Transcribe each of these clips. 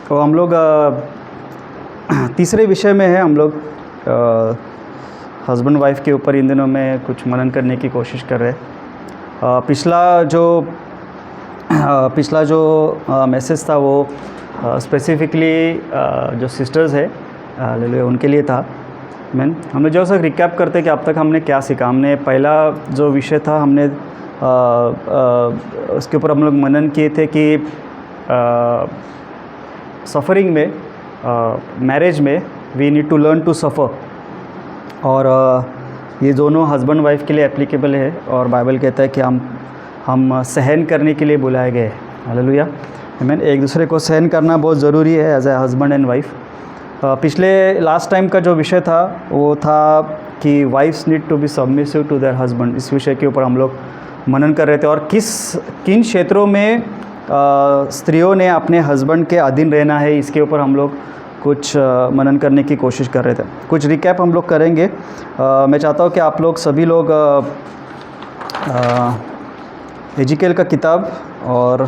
तो हम लोग तीसरे विषय में है। हम लोग हस्बैंड वाइफ के ऊपर इन दिनों में कुछ मनन करने की कोशिश कर रहे हैं। पिछला जो मैसेज था वो स्पेसिफिकली जो सिस्टर्स है हालेलुया उनके लिए था। मैन हम लोग जो सा रिकैप करते कि अब तक हमने क्या सीखा। हमने पहला जो विषय था हमने उसके ऊपर हम लोग मनन किए थे कि सफ़रिंग में मैरिज में we need to learn to suffer, और ये दोनों हस्बैंड वाइफ के लिए एप्लीकेबल है। और बाइबल कहता है कि हम सहन करने के लिए बुलाए गए। हालेलुया आमीन। एक दूसरे को सहन करना बहुत ज़रूरी है as a husband and wife. पिछले लास्ट टाइम का जो विषय था वो था कि wives need to be submissive to their husband. इस विषय के ऊपर हम लोग मनन कर रहे थे और किन क्षेत्रों में स्त्रियों ने अपने हस्बैंड के अधीन रहना है, इसके ऊपर हम लोग कुछ मनन करने की कोशिश कर रहे थे। कुछ रिकैप हम लोग करेंगे। मैं चाहता हूँ कि आप लोग सभी लोग एजिकेल का किताब और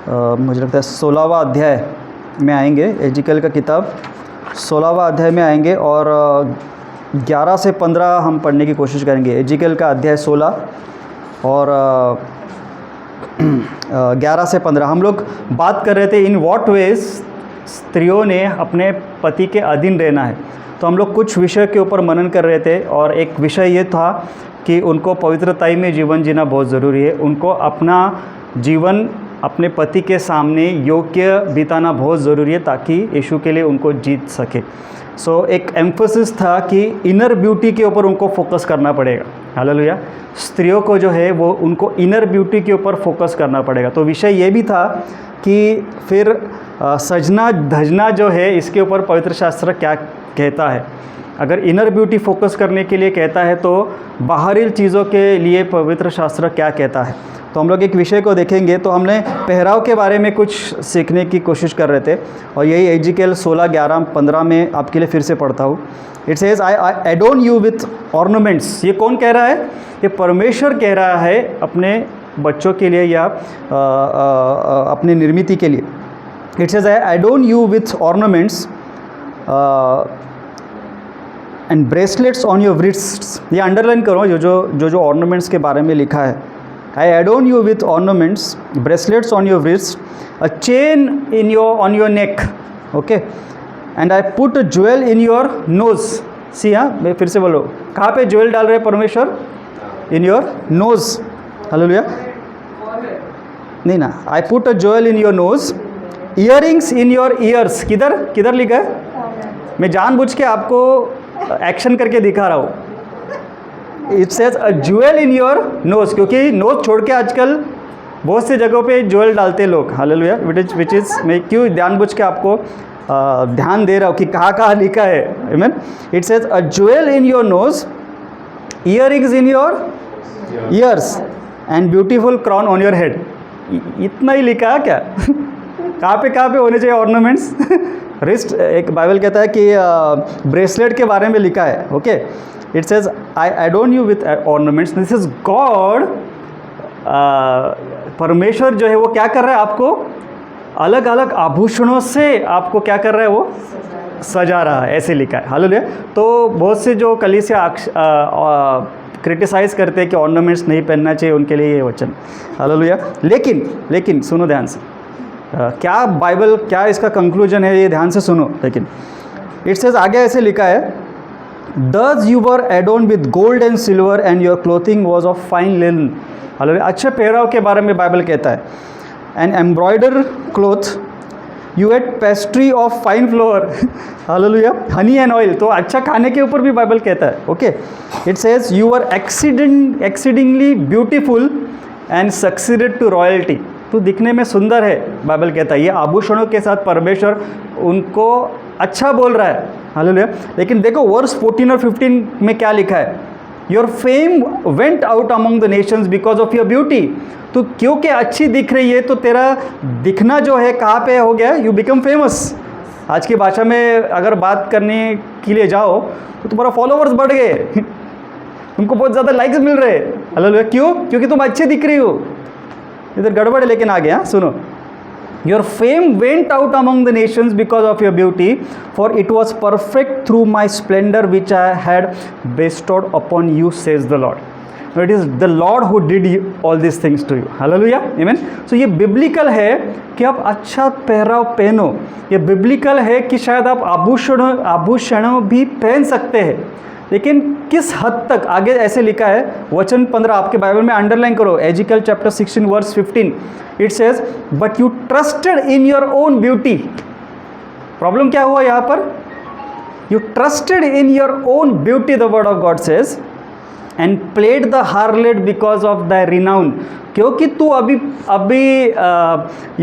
मुझे लगता है 16वां अध्याय में आएंगे। एजिकेल का किताब 16वां अध्याय में आएंगे और 11 से 15 हम पढ़ने की कोशिश करेंगे। एजिकेल का अध्याय 16 और 11 से 15 हम लोग बात कर रहे थे इन व्हाट वेज स्त्रियों ने अपने पति के अधीन रहना है। तो हम लोग कुछ विषय के ऊपर मनन कर रहे थे और एक विषय ये था कि उनको पवित्रताई में जीवन जीना बहुत ज़रूरी है। उनको अपना जीवन अपने पति के सामने योग्य बिताना बहुत ज़रूरी है ताकि यीशु के लिए उनको जीत सके। एक एम्फोसिस था कि इनर ब्यूटी के ऊपर उनको फोकस करना पड़ेगा। हालेलुया। स्त्रियों को जो है वो उनको इनर ब्यूटी के ऊपर फोकस करना पड़ेगा। तो विषय ये भी था कि फिर सजना धजना जो है इसके ऊपर पवित्र शास्त्र क्या कहता है। अगर इनर ब्यूटी फोकस करने के लिए कहता है तो बाहरी चीज़ों के लिए पवित्र शास्त्र क्या कहता है। तो हम लोग एक विषय को देखेंगे। तो हमने पहराव के बारे में कुछ सीखने की कोशिश कर रहे थे और यही एजिकेल 16, 11, 15 में आपके लिए फिर से पढ़ता हूँ। It says I adorn you with ornaments. ये कौन कह रहा है? ये परमेश्वर कह रहा है अपने बच्चों के लिए या अपनी निर्मिति के लिए। It says I adorn you with ornaments and bracelets on your wrists. ये अंडरलाइन करो जो ऑर्नामेंट्स के बारे में लिखा है। I adorn you with ornaments, bracelets on your wrist, a chain on your neck, okay, and I put a jewel in your nose. See, हाँ, मैं फिर से बोलो, कहाँ पे ज्वेल डाल रहे हैं परमेश्वर? In your nose, hallelujah. नहीं ना, I put a jewel in your nose, earrings in your ears. किधर लिखा है? मैं जानबूझ के आपको एक्शन करके दिखा रहा हूँ। It says a jewel in your nose, क्योंकि नोज छोड़ के आजकल बहुत सी जगहों पे ज्वेल डालते हैं लोग। हालेलुया। विच इज़ मैं क्यों जानबूझ के आपको ध्यान दे रहा हूँ कि कहाँ लिखा है। आमीन। It says a jewel in your nose, earrings in your ears and beautiful crown on your head. इतना ही लिखा है क्या? कहाँ पे होने चाहिए ऑर्नामेंट्स? रिस्ट, एक बाइबल कहता है कि ब्रेसलेट के बारे में लिखा है। Okay, it says I adorn you with ornaments. This is God. परमेश्वर जो है वो क्या कर रहा है? आपको अलग अलग आभूषणों से आपको क्या कर रहा है? वो सजा रहा है, ऐसे लिखा है। हालेलुया। तो बहुत से जो कलीसिया क्रिटिसाइज करते हैं कि ऑर्नामेंट्स नहीं पहनना चाहिए, उनके लिए ये वचन। हालेलुया। लेकिन सुनो ध्यान से, क्या बाइबल क्या इसका कंक्लूजन है, ये ध्यान से सुनो। लेकिन इट सेज आगे ऐसे लिखा है, Thus you were adorned with gold and silver and your clothing was of fine linen. Hallelujah. अच्छे पहराव के बारे में बाइबल कहता है। And embroidered cloth, you had pastry of fine flour. Hallelujah. honey and oil, तो अच्छा खाने के ऊपर भी बाइबल कहता है। Okay, it says you were exceedingly beautiful and succeeded to royalty. तो दिखने में सुंदर है, बाइबल कहता है। ये आभूषणों के साथ परमेश्वर उनको अच्छा बोल रहा है। हालेलुया। लेकिन देखो वर्स 14 और 15 में क्या लिखा है? Your fame went out among the Nations because of your beauty. तो क्योंकि अच्छी दिख रही है तो तेरा दिखना जो है कहाँ पे हो गया? You become famous. आज की भाषा में अगर बात करने के लिए जाओ तो तुम्हारा फॉलोवर्स बढ़ गए, तुमको बहुत ज़्यादा लाइक्स मिल रहे हैं। हालेलुया। क्यों? क्योंकि तुम अच्छे दिख रही हो। इधर गड़बड़ है लेकिन आ गया। सुनो, Your fame went out among the nations because of your beauty, for it was perfect through my splendor which I had bestowed upon you, says the Lord. So it is the Lord who did all these things to you. Hallelujah, amen. So ये biblical है कि आप अच्छा पहराव पहनो, ये biblical है कि शायद आप आभूषणों भी पहन सकते हैं, लेकिन किस हद तक, आगे ऐसे लिखा है वचन 15 आपके बाइबल में अंडरलाइन करो, Ezekiel chapter 16 verse 15, it says but you trusted in your own beauty. Problem क्या हुआ यहाँ पर? You trusted in your own beauty, the word of God says, and played the harlot because of the renown. क्योंकि तू अभी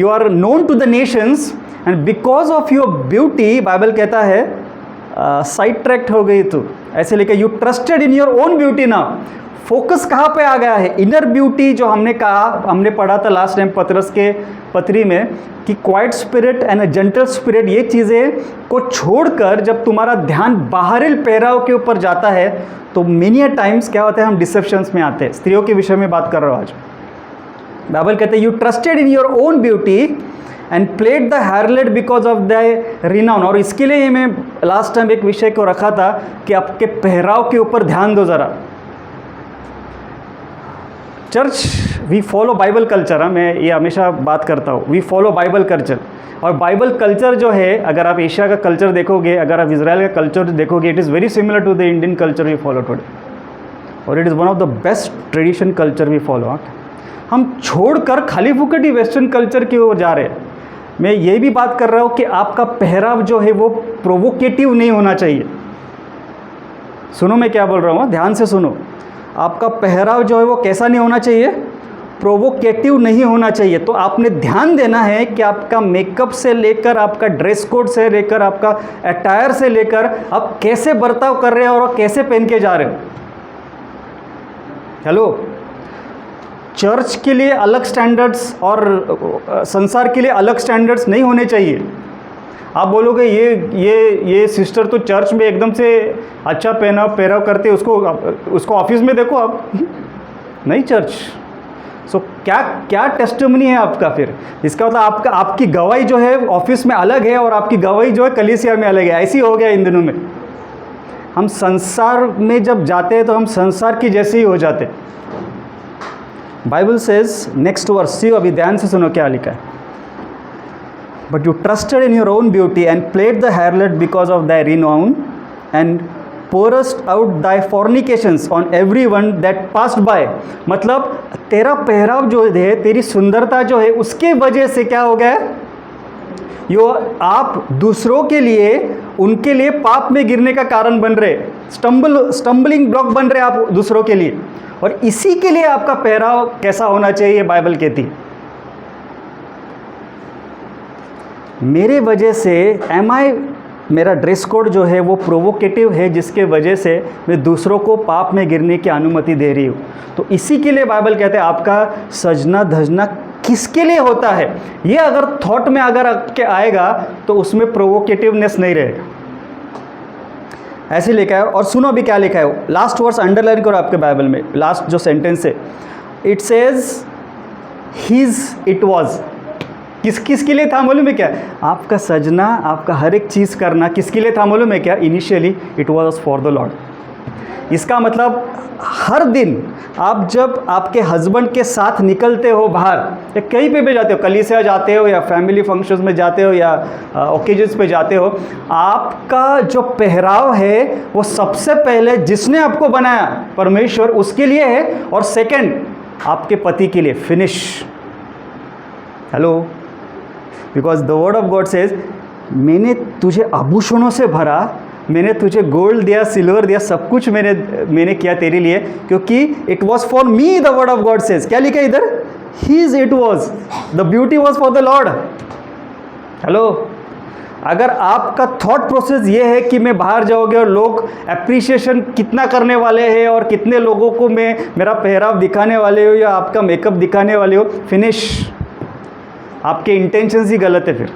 you are known to the nations and because of your beauty, Bible कहता है side tracked हो गई तू. ऐसे लेके you trusted in your own beauty. ना फोकस कहाँ पे आ गया है? इनर ब्यूटी, जो हमने पढ़ा था लास्ट टाइम पतरस के पत्री में कि quite spirit and a gentle spirit, ये चीज़ें को छोड़कर जब तुम्हारा ध्यान बाहरी पहराव के ऊपर जाता है तो मेनी टाइम्स क्या होता है, हम डिसेप्शंस में आते हैं. स्त्रियों के विषय में बात कर रहा हूँ आज. बाइबल कहते हैं you trusted in your own beauty and played the harlot because of the renown. और इसके लिए मैं लास्ट टाइम एक विषय को रखा था कि आपके पहराव के ऊपर ध्यान दो ज़रा. Church we follow Bible culture. मैं ये हमेशा बात करता हूँ, वी फॉलो बाइबल कल्चर. और बाइबल कल्चर जो है, अगर आप एशिया का कल्चर देखोगे, अगर आप इजराइल का कल्चर देखोगे, it is very similar to the Indian culture we follow today, और it is one of the best tradition culture we follow. हम छोड़कर खाली फुकटी वेस्टर्न कल्चर की ओर जा रहे हैं. मैं ये भी बात कर रहा हूँ कि आपका पहराव जो है वो प्रोवोकेटिव नहीं होना चाहिए. सुनो मैं क्या बोल रहा हूँ, ध्यान से सुनो. आपका पहराव जो है वो कैसा नहीं होना चाहिए? प्रोवोकेटिव नहीं होना चाहिए. तो आपने ध्यान देना है कि आपका मेकअप से लेकर, आपका ड्रेस कोड से लेकर, आपका अटायर से लेकर आप कैसे बर्ताव कर रहे हो और कैसे पहन के जा रहे हो. हेलो, चर्च के लिए अलग स्टैंडर्ड्स और संसार के लिए अलग स्टैंडर्ड्स नहीं होने चाहिए. आप बोलोगे ये सिस्टर तो चर्च में एकदम से अच्छा पहराव करते, उसको ऑफिस में देखो आप. नहीं चर्च. सो क्या टेस्टिमनी है आपका फिर? इसका मतलब आपकी गवाही जो है ऑफिस में अलग है और आपकी गवाही जो है कलीसिया में अलग है. ऐसी हो गया इन दिनों में. हम संसार में जब जाते हैं तो हम संसार की जैसे ही हो जाते. Bible says, next verse, see अभी ध्यान से सुनो क्या लिखा है. But you trusted in your own beauty and played the harlot because of thy renown and pouredst out thy fornications on every one that passed by. मतलब तेरा पहराव जो है, तेरी सुंदरता जो है, उसके वजह से क्या हो गया? आप दूसरों के लिए, उनके लिए पाप में गिरने का कारण बन रहे, स्टम्बलिंग ब्लॉक बन रहे आप दूसरों के लिए. और इसी के लिए आपका पहराव कैसा होना चाहिए? बाइबल कहती है मेरे वजह से मेरा ड्रेस कोड जो है वो प्रोवोकेटिव है, जिसके वजह से मैं दूसरों को पाप में गिरने की अनुमति दे रही हूँ. तो इसी के लिए बाइबल कहते हैं आपका सजना धजना किसके लिए होता है, ये अगर थॉट में अगर आपके आएगा तो उसमें प्रोवोकेटिवनेस नहीं रहेगा. ऐसे लिखा है. और सुनो अभी क्या लिखा है, लास्ट वर्स अंडरलाइन करो आपके बाइबल में, लास्ट जो सेंटेंस है, it says his it was. किसके लिए था मालूम है क्या? आपका सजना, आपका हर एक चीज़ करना किसके लिए था मालूम है क्या? Initially it was for the Lord. इसका मतलब हर दिन आप जब आपके हस्बैंड के साथ निकलते हो बाहर, या कहीं पे भी जाते हो, कलीसिया जाते हो या फैमिली फंक्शंस में जाते हो या ओकेजन्स पे जाते हो, आपका जो पहराव है वो सबसे पहले जिसने आपको बनाया परमेश्वर, उसके लिए है, और सेकंड आपके पति के लिए. Finish. Hello, because the word of God says मैंने तुझे आभूषणों से भरा, मैंने तुझे गोल्ड दिया, सिल्वर दिया, सब कुछ मैंने किया तेरे लिए, क्योंकि it was for me. The word of God says, क्या लिखा है इधर? His it was, the beauty was for the Lord. Hello, अगर आपका थॉट प्रोसेस ये है कि मैं बाहर जाओगे और लोग अप्रिशिएशन कितना करने वाले हैं और कितने लोगों को मैं मेरा पहराव दिखाने वाले हो या आपका मेकअप दिखाने वाले हो, फिनिश. आपके इंटेंशंस ही गलत है फिर.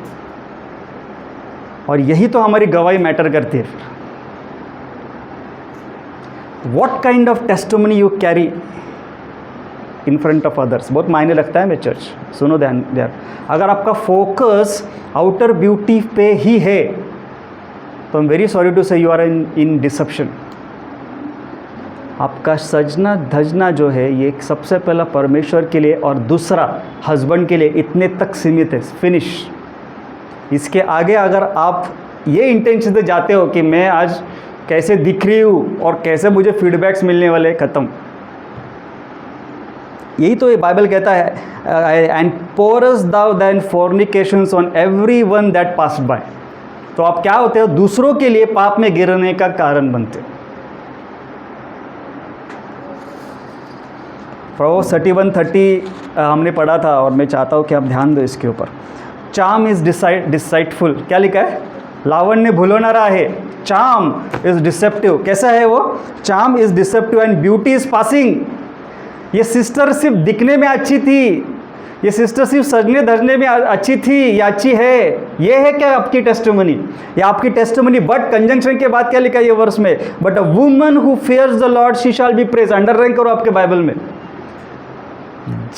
और यही तो हमारी गवाही मैटर करती है फिर. What kind of testimony you carry. In front of others, बहुत मायने लगता है। मैं चर्च सुनो ध्यान ध्यान, अगर आपका फोकस आउटर ब्यूटी पे ही है तो I am very sorry to say you are in deception. आपका सजना धजना जो है ये सबसे पहला परमेश्वर के लिए और दूसरा हस्बैंड के लिए इतने तक सीमित है, फिनिश। इसके आगे अगर आप ये इंटेंशन से जाते हो कि मैं आज कैसे दिख रही हूँ और कैसे मुझे फीडबैक्स मिलने वाले, ख़त्म। यही तो ये बाइबल कहता है, and pours thou thine fornications on every one that pass by. तो आप क्या होते हो, दूसरों के लिए पाप में गिरने का कारण बनते हो। प्रोवर्ब्स 31:30 हमने पढ़ा था और मैं चाहता हूँ कि आप ध्यान दो इसके ऊपर। चार्म इज डिसाइटफुल, क्या लिखा है, लावण्य भुलोनारा है, चार्म इज डिसेप्टिव। कैसा है वो, charm is deceptive and beauty is passing. ये सिस्टर सिर्फ दिखने में अच्छी थी, ये सिस्टर सिर्फ सजने धजने में अच्छी थी या अच्छी है, ये है क्या आपकी टेस्टिमनी, ये आपकी टेस्टिमनी। बट कंजंक्शन के बाद क्या लिखा है ये वर्स में, but a woman who fears the Lord she shall be praise. Underline करो आपके बाइबल में,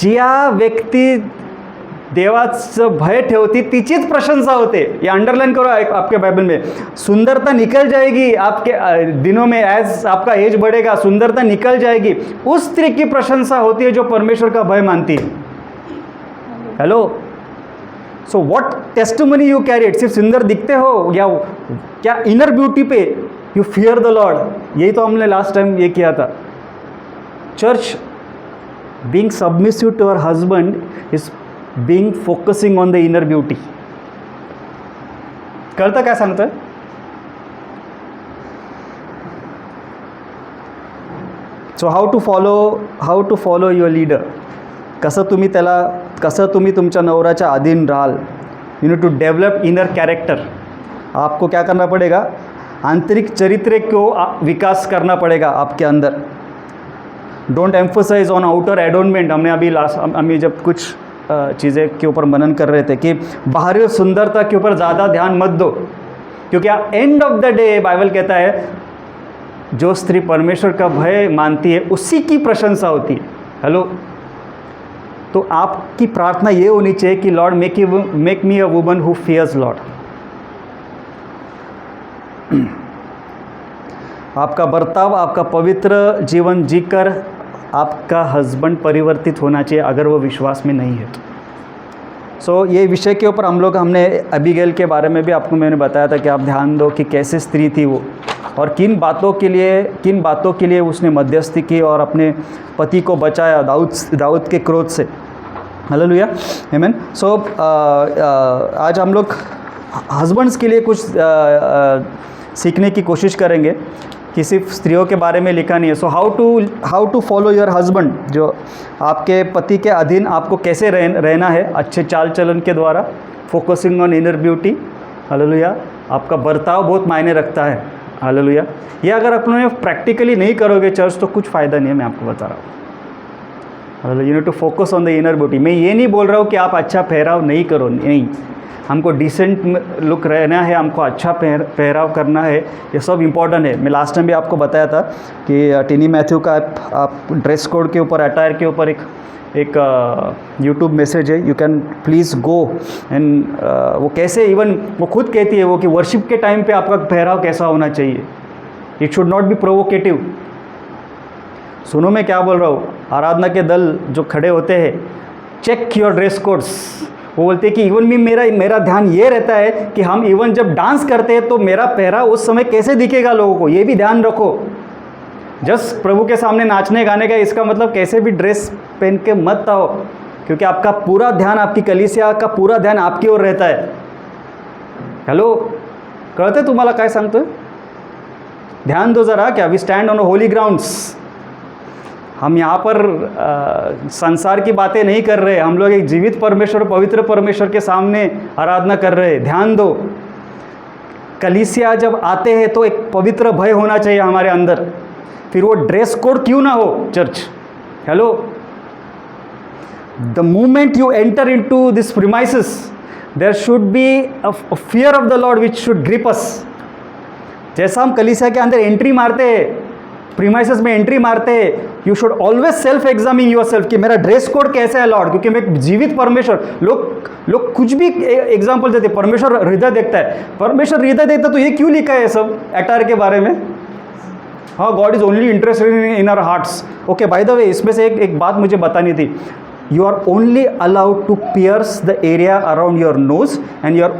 ज्या व्यक्ती देवाचं भय ठेवती तिचीच प्रशंसा होते। ये अंडरलाइन करो आपके बाइबल में। सुंदरता निकल जाएगी आपके दिनों में, एज आपका एज बढ़ेगा सुंदरता निकल जाएगी। उस स्त्री की प्रशंसा होती है जो परमेश्वर का भय मानती है। Hello, so what testimony you carry, सिर्फ सुंदर दिखते हो या क्या इनर ब्यूटी पे यू फियर द लॉर्ड। यही तो हमने लास्ट टाइम ये किया था। Church being submissive to our husband is being focusing on the inner beauty. कळतं काय सांगतोय, so how to follow your leader. कसं तुम्ही तुमच्या नवऱ्याच्या अधीन राहाल। You need to develop inner character. आपको क्या करना पड़ेगा, आंतरिक चरित्र को विकास करना पड़ेगा आपके अंदर। Don't emphasize on outer adornment. हमने जब कुछ चीज़ें के ऊपर मनन कर रहे थे कि बाहरी सुंदरता के ऊपर ज़्यादा ध्यान मत दो, क्योंकि end of the day Bible कहता है जो स्त्री परमेश्वर का भय मानती है उसी की प्रशंसा होती है। हेलो, तो आपकी प्रार्थना ये होनी चाहिए कि Lord make me a woman who fears Lord. आपका बर्ताव, आपका पवित्र जीवन जीकर आपका हस्बैंड परिवर्तित होना चाहिए, अगर वो विश्वास में नहीं है तो। सो ये विषय के ऊपर हमने अबीगैल के बारे में भी आपको मैंने बताया था कि आप ध्यान दो कि कैसे स्त्री थी वो, और किन बातों के लिए उसने मध्यस्थी की और अपने पति को बचाया दाऊद के क्रोध से। हालेलुया, आमीन। सो आज हम लोग हस्बैंड्स के लिए कुछ सीखने की कोशिश करेंगे कि सिर्फ स्त्रियों के बारे में लिखा नहीं है। So how to follow your husband, जो आपके पति के अधीन आपको कैसे रहना है, अच्छे चाल चलन के द्वारा, focusing on inner beauty. Hallelujah, आपका बर्ताव बहुत मायने रखता है। हालेलुया, ये अगर अपने प्रैक्टिकली नहीं करोगे चर्च तो कुछ फ़ायदा नहीं है, मैं आपको बता रहा हूँ। Hallelujah, you need to focus on the inner beauty. मैं ये नहीं बोल रहा हूँ कि आप अच्छा पहराव नहीं करो, नहीं, हमको डिसेंट लुक रहना है, हमको अच्छा पहराव करना है, ये सब इम्पॉर्टेंट है। मैं लास्ट टाइम भी आपको बताया था कि टिनी मैथ्यू का आप ड्रेस कोड के ऊपर, अटायर के ऊपर एक यूट्यूब मैसेज है, you can please go and वो कैसे, इवन वो खुद कहती है वो कि वर्शिप के टाइम पे आपका पहराव कैसा होना चाहिए, it should not be provocative. सुनो मैं क्या बोल रहा हूँ, आराधना के दल जो खड़े होते हैं, चेक योर ड्रेस कोड्स। वो बोलते हैं कि इवन भी मेरा ध्यान ये रहता है कि हम इवन जब डांस करते हैं तो मेरा पहराव उस समय कैसे दिखेगा लोगों को, ये भी ध्यान रखो। जस्ट प्रभु के सामने नाचने गाने का इसका मतलब कैसे भी ड्रेस पहन के मत आओ, क्योंकि आपका पूरा ध्यान, आपकी कलीसिया का पूरा ध्यान आपकी ओर रहता है। हेलो, कळते तुम्हाला काय सांगतोय, ध्यान दो ज़रा। क्या we stand on holy grounds. हम यहाँ पर संसार की बातें नहीं कर रहे, हम लोग एक जीवित परमेश्वर, पवित्र परमेश्वर के सामने आराधना कर रहे हैं। ध्यान दो, कलीसिया जब आते हैं तो एक पवित्र भय होना चाहिए हमारे अंदर, फिर वो ड्रेस कोड क्यों ना हो church. Hello, the moment you enter into this premises there should be a fear of the Lord which should grip us. जैसा हम कलीसिया के अंदर एंट्री मारते हैं प्रीमाइसेस में एंट्री मारते हैं, you should always self examine your self कि मेरा ड्रेस कोड कैसा है लॉर्ड, क्योंकि मैं एक जीवित परमेश्वर, लोग कुछ भी एग्जाम्पल देते, परमेश्वर हृदय देखता है, परमेश्वर हृदय देखता तो ये क्यों लिखा है सब अटायर के बारे में? हाँ, God is only interested in our hearts. Okay, by the way इसमें से एक बात मुझे बतानी थी, you are only allowed to pierce the area around your nose and you are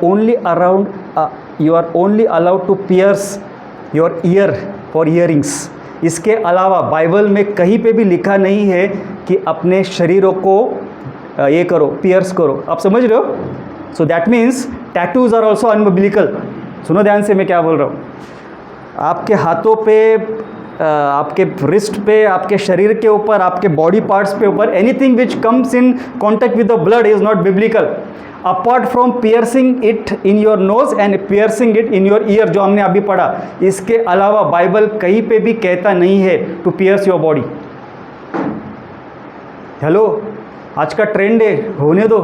only allowed to pierce your ear for earrings। इसके अलावा Bible में कहीं पे भी लिखा नहीं है कि अपने शरीरों को ये करो, पियर्स करो। आप समझ रहे हो? So that means tattoos are also unbiblical. सुनो ध्यान से मैं क्या बोल रहा हूँ। आपके हाथों पे, आपके रिस्ट पे, आपके शरीर के ऊपर, आपके बॉडी पार्ट्स पे ऊपर, anything which comes in contact with the blood is not biblical, apart from piercing it in your nose and piercing it in your year, जो हमने अभी पढ़ा। इसके अलावा बाइबल कहीं पे भी कहता नहीं है to pierce your body. Hello, आज का ट्रेंड है, होने दो।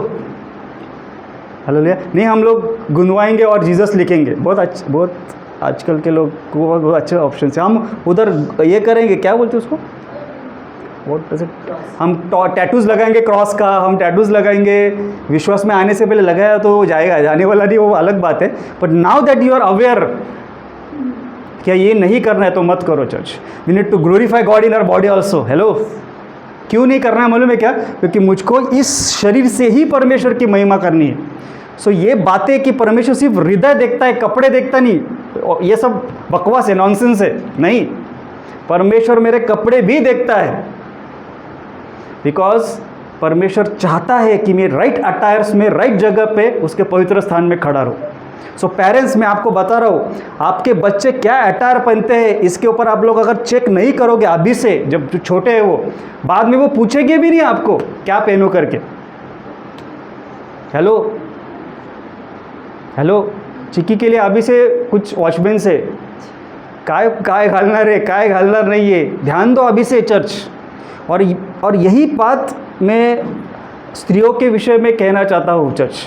हेलो, नहीं हम लोग गुनवाएंगे और जीसस लिखेंगे, बहुत अच्छा, बहुत आजकल के लोग को बहुत अच्छे ऑप्शन है। हम उधर ये करेंगे, क्या बोलते हैं उसको, हम टैटूज लगाएंगे क्रॉस का, हम टैटूज लगाएंगे। विश्वास में आने से पहले लगाया तो जाएगा, जाने वाला नहीं, वो अलग बात है। But now that you are aware क्या ये नहीं करना है तो मत करो church. We need to glorify God in our body also. Hello, क्यों नहीं करना है मालूम है क्या? क्योंकि मुझको इस शरीर से ही परमेश्वर की महिमा करनी है। सो ये बातें कि परमेश्वर सिर्फ हृदय देखता है, कपड़े देखता नहीं, ये सब बकवास है, नॉनसेंस है। नहीं, परमेश्वर मेरे कपड़े भी देखता है, बिकॉज परमेश्वर चाहता है कि मैं राइट अटायर्स में, राइट जगह पे, उसके पवित्र स्थान में खड़ा रहूँ। सो पेरेंट्स, मैं आपको बता रहा हूँ, आपके बच्चे क्या अटायर पहनते हैं, इसके ऊपर आप लोग अगर चेक नहीं करोगे अभी से, जब छोटे हैं वो, बाद में वो पूछेंगे भी नहीं आपको क्या पहनो करके। हेलो, चिक्की के लिए अभी से कुछ वॉचमैन से काय घालना रे, काय घालना नहीं है, ध्यान दो अभी से चर्च। और यही बात मैं स्त्रियों के विषय में कहना चाहता हूँ चर्च,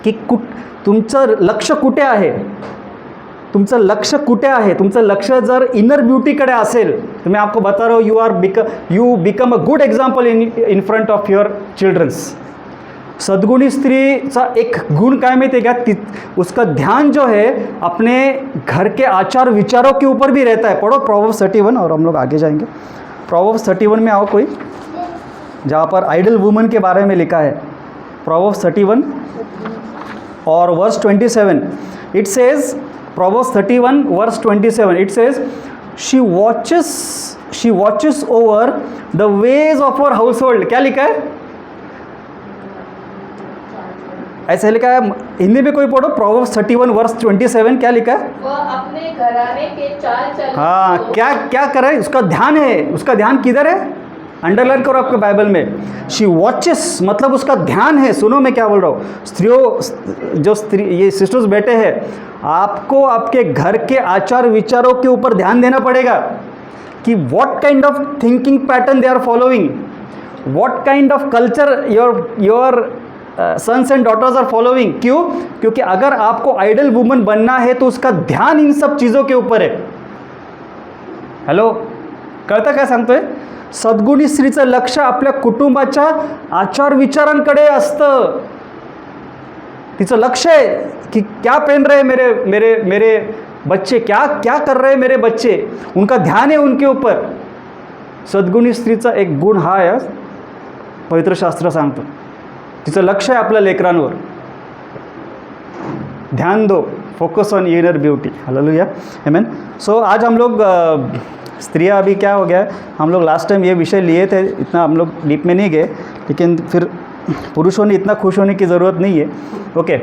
की तुमचं लक्ष कुठे आहे, तुमचं लक्ष कुठे आहे। तुमचं लक्ष जर इनर ब्युटीकडे असेल तर मैं आपको बता रहा हूँ, you become a good example in front of your childrens. सद्गुणी स्त्रीचा एक गुण काय माहिती है क्या? उसका ध्यान जो है अपने घर के आचार विचारों के ऊपर भी रहता है। पढ़ो प्रोवर्ब्स 31 और हम लोग आगे जाएंगे। प्रोवर्ब्स 31 में आओ कोई, जहाँ पर आइडल वुमन के बारे में लिखा है। प्रोवर्ब्स 31 और verse 27, it says, Proverbs 31 verse 27, it says, she watches over the ways of our household. क्या लिखा है? ऐसे लिखा है। हिंदी में कोई पढ़ो, प्रोवर्ब्स 31 वर्स 27, क्या लिखा है? वह अपने घराने के चाल चलन। हाँ, क्या कर रहा है? उसका ध्यान है, उसका ध्यान किधर है? अंडरलाइन करो आपके बाइबल में। शी वॉचेस मतलब उसका ध्यान है। सुनो मैं क्या बोल रहा हूँ। स्त्रियों, जो स्त्री, ये सिस्टर्स बैठे हैं, आपको आपके घर के आचार विचारों के ऊपर ध्यान देना पड़ेगा कि what kind of thinking pattern they are following, what kind of culture your sons and daughters are following. क्यों? क्योंकि अगर आपको आइडल वुमन बनना है तो उसका ध्यान इन सब चीज़ों के ऊपर है। हेलो, कळतं काय सांगतोय? सद्गुणी स्त्रीचं लक्ष आपल्या कुटुंबाच्या आचार विचारांकडे असतं। तिचं लक्ष आहे कि क्या पहन रहे मेरे बच्चे, क्या कर रहे मेरे बच्चे, उनका ध्यान है उनके ऊपर। सद्गुणी स्त्रीचा एक गुण हा आहे, पवित्र शास्त्र सांगतं, तिचं लक्ष आहे आपल्या लेकरांवर। ध्यान दो, focus on inner beauty. Hallelujah, amen. So आज हम लोग स्त्रियाँ, अभी क्या हो गया है, हम लोग लास्ट टाइम ये विषय लिए थे, इतना हम लोग डीप में नहीं गए, लेकिन फिर पुरुषों ने इतना खुश होने की ज़रूरत नहीं है। ओके,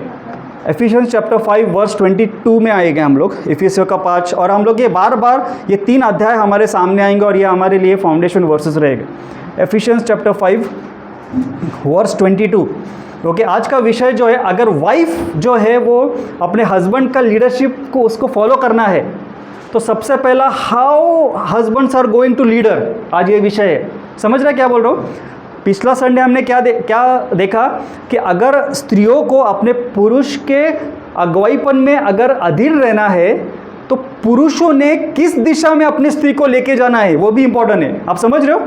एफिशियंस चैप्टर 5 वर्स 22 में आएंगे हम लोग, इफिसियों का 5, और हम लोग ये बार बार ये 3 अध्याय हमारे सामने आएंगे और ये हमारे लिए फाउंडेशन वर्सेस रहेगा। Ephesians chapter 5 verse 22। ओके, आज का विषय जो है, अगर वाइफ जो है वो अपने हस्बैंड का लीडरशिप को उसको फॉलो करना है तो सबसे पहला how husbands are going to leader, आज ये विषय है। समझ रहे क्या बोल रहा हूँ? पिछला संडे हमने क्या देखा कि अगर स्त्रियों को अपने पुरुष के अगुवाईपन में अगर अधीन रहना है तो पुरुषों ने किस दिशा में अपनी स्त्री को लेके जाना है वो भी इंपॉर्टेंट है। आप समझ रहे हो?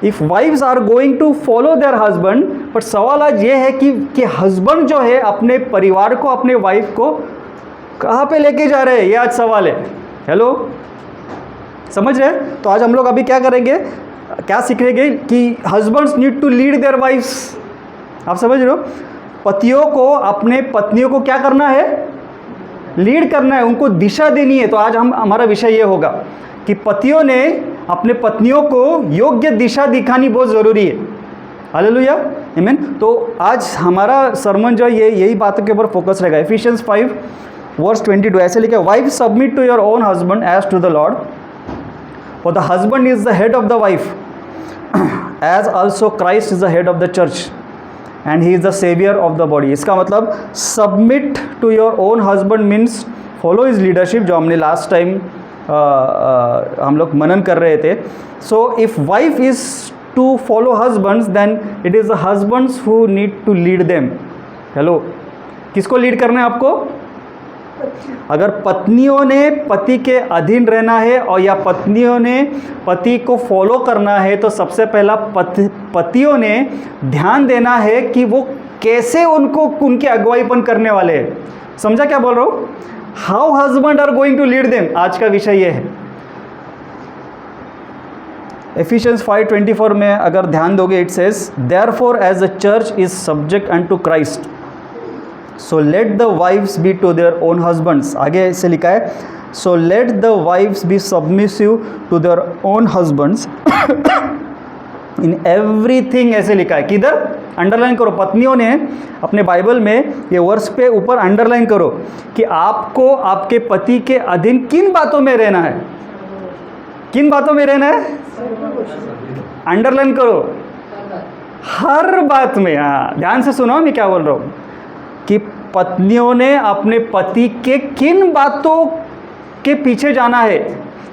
If wives are going to follow their husband, but सवाल आज ये है कि हस्बैंड जो है अपने परिवार को, अपने वाइफ को कहाँ पे लेके जा रहे हैं, ये आज सवाल है। हेलो, समझ रहे हैं? तो आज हम लोग अभी क्या करेंगे, क्या सीखेंगे कि husbands need to lead their wives. आप समझ रहे हो? पतियों को अपने पत्नियों को क्या करना है, लीड करना है, उनको दिशा देनी है। तो आज हमारा विषय ये होगा कि पतियों ने अपने पत्नियों को योग्य दिशा दिखानी बहुत ज़रूरी है। हालेलुया, आमीन। तो आज हमारा सरमन जो है यही बातों के ऊपर फोकस रहेगा। एफिशिएंस 5:22 ऐसे लिखा है, wife submit to your own husband as to the Lord, for the husband is the head of the wife as also Christ is the head of the church and he is the saviour of the body. इसका मतलब submit to your own husband means follow his leadership, जो हमने last time हम लोग मनन कर रहे थे। So if wife is to follow husbands then it is the husbands who need to lead them. Hello, किसको लीड करना है आपको? अगर पत्नियों ने पति के अधीन रहना है और या पत्नियों ने पति को फॉलो करना है, तो सबसे पहला पतियों ने ध्यान देना है कि वो कैसे उनकी अगुवाईपन करने वाले हैं। समझा क्या बोल रहा हूँ? How husband are going to lead them, आज का विषय ये है। एफिशिएंस 5:24 में अगर ध्यान दोगे, it says therefore as the church is subject unto Christ so let the wives be to their own husbands. आगे ऐसे लिखा है, so let the wives be submissive to their own husbands in everything. ऐसे लिखा है, किधर? Underline करो। पत्नियों ने अपने बाइबल में ये वर्स पे ऊपर अंडरलाइन करो कि आपको आपके पति के अधीन किन बातों में रहना है। किन बातों में रहना है? अंडरलाइन करो, हर बात में। हाँ, ध्यान से सुनो मैं क्या बोल रहा हूँ कि पत्नियों ने अपने पति के किन बातों के पीछे जाना है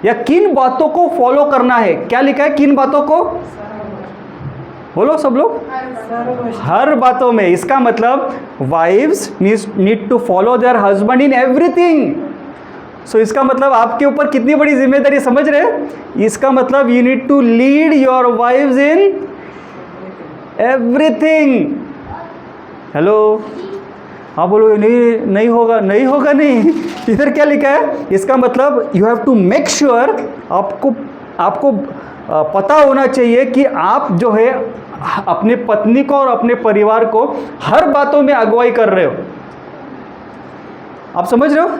या किन बातों को फॉलो करना है। क्या लिखा है? किन बातों को? बोलो सब लोग, हर बातों में। इसका मतलब wives need to follow their husband in everything. So इसका मतलब आपके ऊपर कितनी बड़ी जिम्मेदारी, समझ रहे हैं? इसका मतलब you need to lead your wives in everything. Hello, हाँ बोलो, नहीं होगा नहीं। इधर क्या लिखा है? इसका मतलब you have to make sure, आपको पता होना चाहिए कि आप जो है अपने पत्नी को और अपने परिवार को हर बातों में अगुवाई कर रहे हो। आप समझ रहे हो?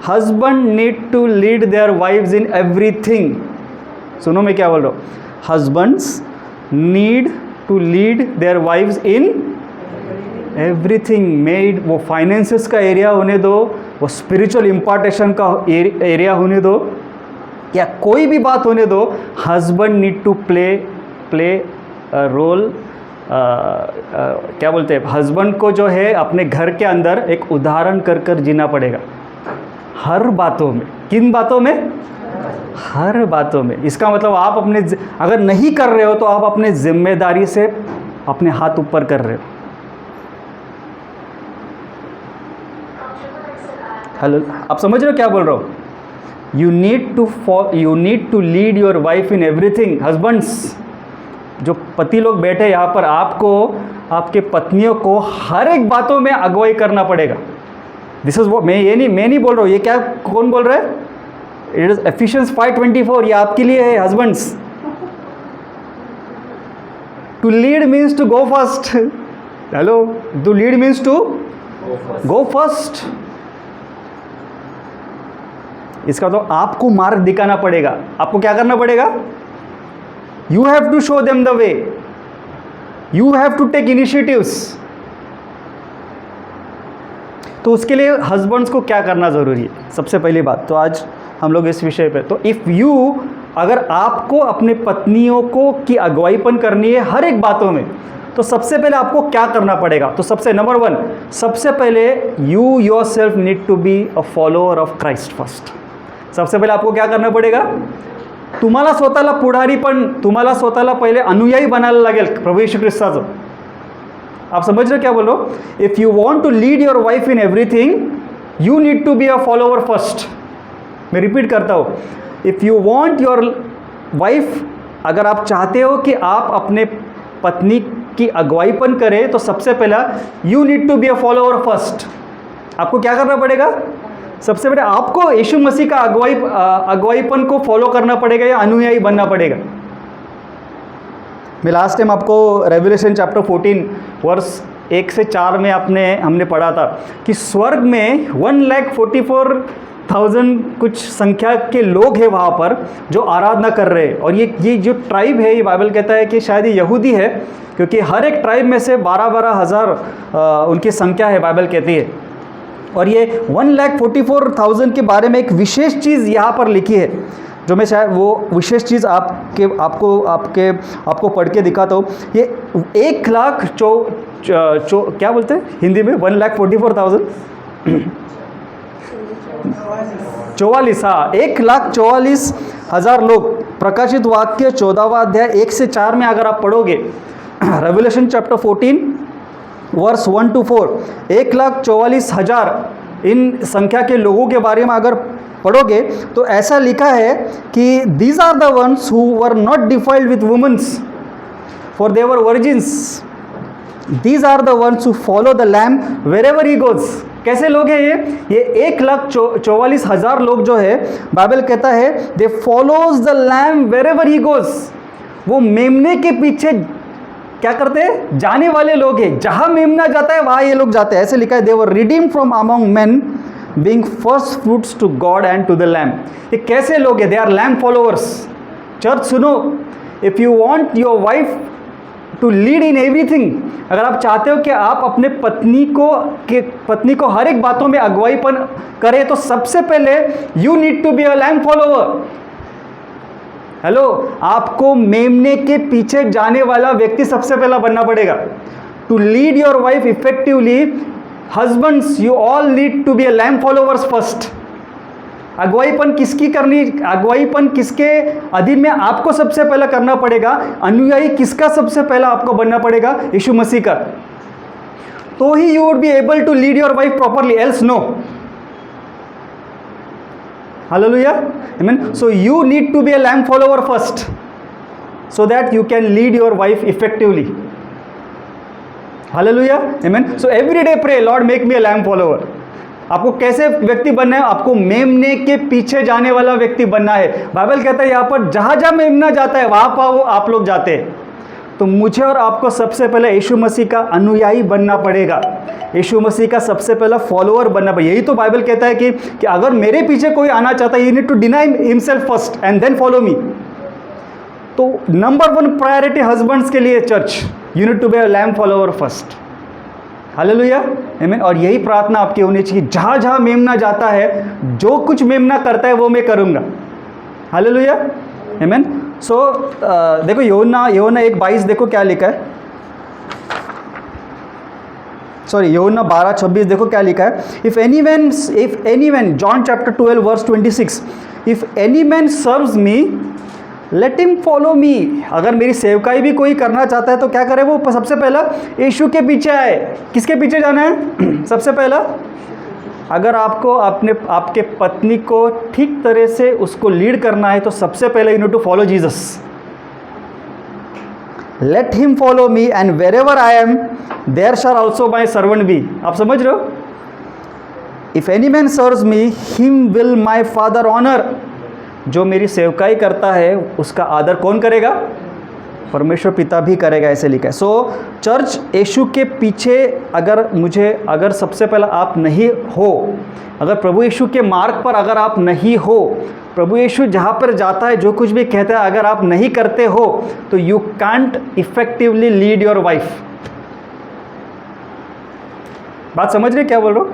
Husband need to lead their wives in everything. सुनो मैं क्या बोल रहा हूँ, husbands need to lead their wives in everything. मेड वो फाइनेंसेस का एरिया होने दो, वो स्पिरिचुअल इम्पार्टेशन का एरिया होने दो, या कोई भी बात होने दो, husband need to play role. क्या बोलते हैं, हस्बैंड को जो है अपने घर के अंदर एक उदाहरण कर जीना पड़ेगा हर बातों में। किन बातों में? हर बातों में। इसका मतलब आप अपने, अगर नहीं कर रहे हो तो आप अपने जिम्मेदारी से अपने हाथ ऊपर कर रहे हो। हेलो, आप समझ रहे हो क्या बोल रहा हूँ? You need to lead your wife in everything. Husbands, जो पति लोग बैठे यहाँ पर, आपको आपके पत्नियों को हर एक बातों में अगुवाई करना पड़ेगा। दिस इज वो, मैं नहीं बोल रहा हूँ, ये क्या, कौन बोल रहा है? इट इज एफिशिएंस 5:24, ये आपके लिए है husbands. To lead means to go first. Hello, to lead means to go first. इसका तो आपको मार्ग दिखाना पड़ेगा। आपको क्या करना पड़ेगा? You have to show them the way, you have to take initiatives. तो उसके लिए हस्बैंड्स को क्या करना ज़रूरी है? सबसे पहली बात तो आज हम लोग इस विषय पे, तो अगर आपको अपने पत्नियों को की अगुवाईपन करनी है हर एक बातों में, तो सबसे पहले आपको क्या करना पड़ेगा? तो सबसे नंबर 1, सबसे पहले you yourself need to be a follower of Christ first. सबसे पहले आपको क्या करना पडेगा? तुम्हाला स्वतःला पुढारी, पण तुम्हाला स्वतःला पहिले अनुयायी बनायला लागेल प्रभू येशू ख्रिस्ताचं। आप समझ रहे क्या बोलो? If you want to lead your wife in everything, you need to be a follower first. मैं रिपीट करता हूँ, if you want your wife, अगर आप चाहते हो कि आप अपने पत्नी की अगुवाईपन करें तो सबसे पहला you need to be a follower first. आपको क्या करना पड़ेगा? सबसे पहले आपको यीशु मसीह का अगुवाईपन को फॉलो करना पड़ेगा या अनुयायी बनना पड़ेगा। मैं लास्ट टाइम आपको रेवलेशन चैप्टर 14 वर्स 1 से 4 में हमने पढ़ा था कि स्वर्ग में 1,44,000 कुछ संख्या के लोग हैं वहाँ पर जो आराधना कर रहे हैं। और ये जो ट्राइब है, ये बाइबल कहता है कि शायद ये यहूदी है, क्योंकि हर एक ट्राइब में से 12-12 हज़ार उनकी संख्या है, बाइबल कहती है। और ये 1,44,000 के बारे में एक विशेष चीज़ यहाँ पर लिखी है, जो मैं शायद वो विशेष चीज़ आपको पढ़ के दिखाता हूँ। ये 1 लाख क्या बोलते हैं हिंदी में? 1,44,000 44, हाँ, 1,44,000 लोग। प्रकाशित वाक्य 14वां अध्याय 1 से 4 में अगर आप पढ़ोगे, रेवलेशन चैप्टर 14 वर्स 1 to 4, 1,44,000 इन संख्या के लोगों के बारे में अगर पढ़ोगे तो ऐसा लिखा है कि these are the ones who were not defiled with womens for they were virgins, these are the ones who follow the lamb wherever he goes. कैसे लोग हैं ये 1,44,000 लोग जो है, बाइबल कहता है they follows the lamb wherever he goes. वो मेमने के पीछे क्या करते हैं? जाने वाले लोग हैं। जहां मेमना जाता है वहां ये लोग जाते हैं। ऐसे लिखा है, they were redeemed from among men being first fruits to God and to the lamb. ये कैसे लोग हैं? They are lamb followers. Church सुनो, if you want your wife to lead in everything, अगर आप चाहते हो कि आप अपने पत्नी को हर एक बातों में अगुवाईपन करें तो सबसे पहले you need to be a lamb follower. Hello, आपको मेमने के पीछे जाने वाला व्यक्ति सबसे पहला बनना पड़ेगा। To lead your wife effectively, husbands you all need to be a lamb followers first. अगुवाईपन किसकी करनी? अगुवाईपन किसके अधीन में आपको सबसे पहला करना पड़ेगा? अनुयायी किसका सबसे पहला आपको बनना पड़ेगा? यीशु मसीह का। तो ही you would be able to lead your wife properly, else no. Hallelujah, amen. So you need to be a lamb follower first, so that you can lead your wife effectively. Hallelujah, amen. So every day pray, Lord make me a lamb follower. आपको कैसे व्यक्ति बनना है? आपको मेमने के पीछे जाने वाला व्यक्ति बनना है। बाइबल कहता है यहाँ पर जहाँ जहाँ मेमना जाता है वहाँ पर आप लोग जाते हैं। तो मुझे और आपको सबसे पहले यीशु मसीह का अनुयायी बनना पड़ेगा, यीशु मसीह का सबसे पहला फॉलोअर बनना पड़ेगा। यही तो बाइबल कहता है कि अगर मेरे पीछे कोई आना चाहता है, you need to deny himself first and then follow me. तो नंबर 1 प्रायोरिटी हस्बैंड्स के लिए church, you need to be a lamb follower first. Hallelujah, amen. और यही प्रार्थना आपकी होनी चाहिए, जहाँ जहाँ मेमना जाता है, जो कुछ मेमना करता है वो मैं करूँगा। हालेलुया, आमीन। सो देखो योना 1:22 देखो क्या लिखा है, सॉरी योना 12:26 देखो क्या लिखा है। If any man John chapter 12 verse 26, if any man serves me let him follow me. अगर मेरी सेवकाई भी कोई करना चाहता है तो क्या करे? वो सबसे पहला यीशु के पीछे आए। किसके पीछे जाना है? सबसे पहला, अगर आपको आपके पत्नी को ठीक तरह से उसको लीड करना है तो सबसे पहले you need to follow Jesus. Let him follow me and wherever I am there shall also my servant be. आप समझ रहे हो? If any man serves me him will my Father honour. जो मेरी सेवकाई करता है उसका आदर कौन करेगा? परमेश्वर पिता भी करेगा, ऐसे लिखा है। सो चर्च, यीशु के पीछे अगर सबसे पहला आप नहीं हो, अगर प्रभु यीशु के मार्ग पर अगर आप नहीं हो, प्रभु यीशु जहाँ पर जाता है जो कुछ भी कहता है अगर आप नहीं करते हो तो you can't effectively lead your wife. बात समझ रहे क्या बोल रहा हूँ?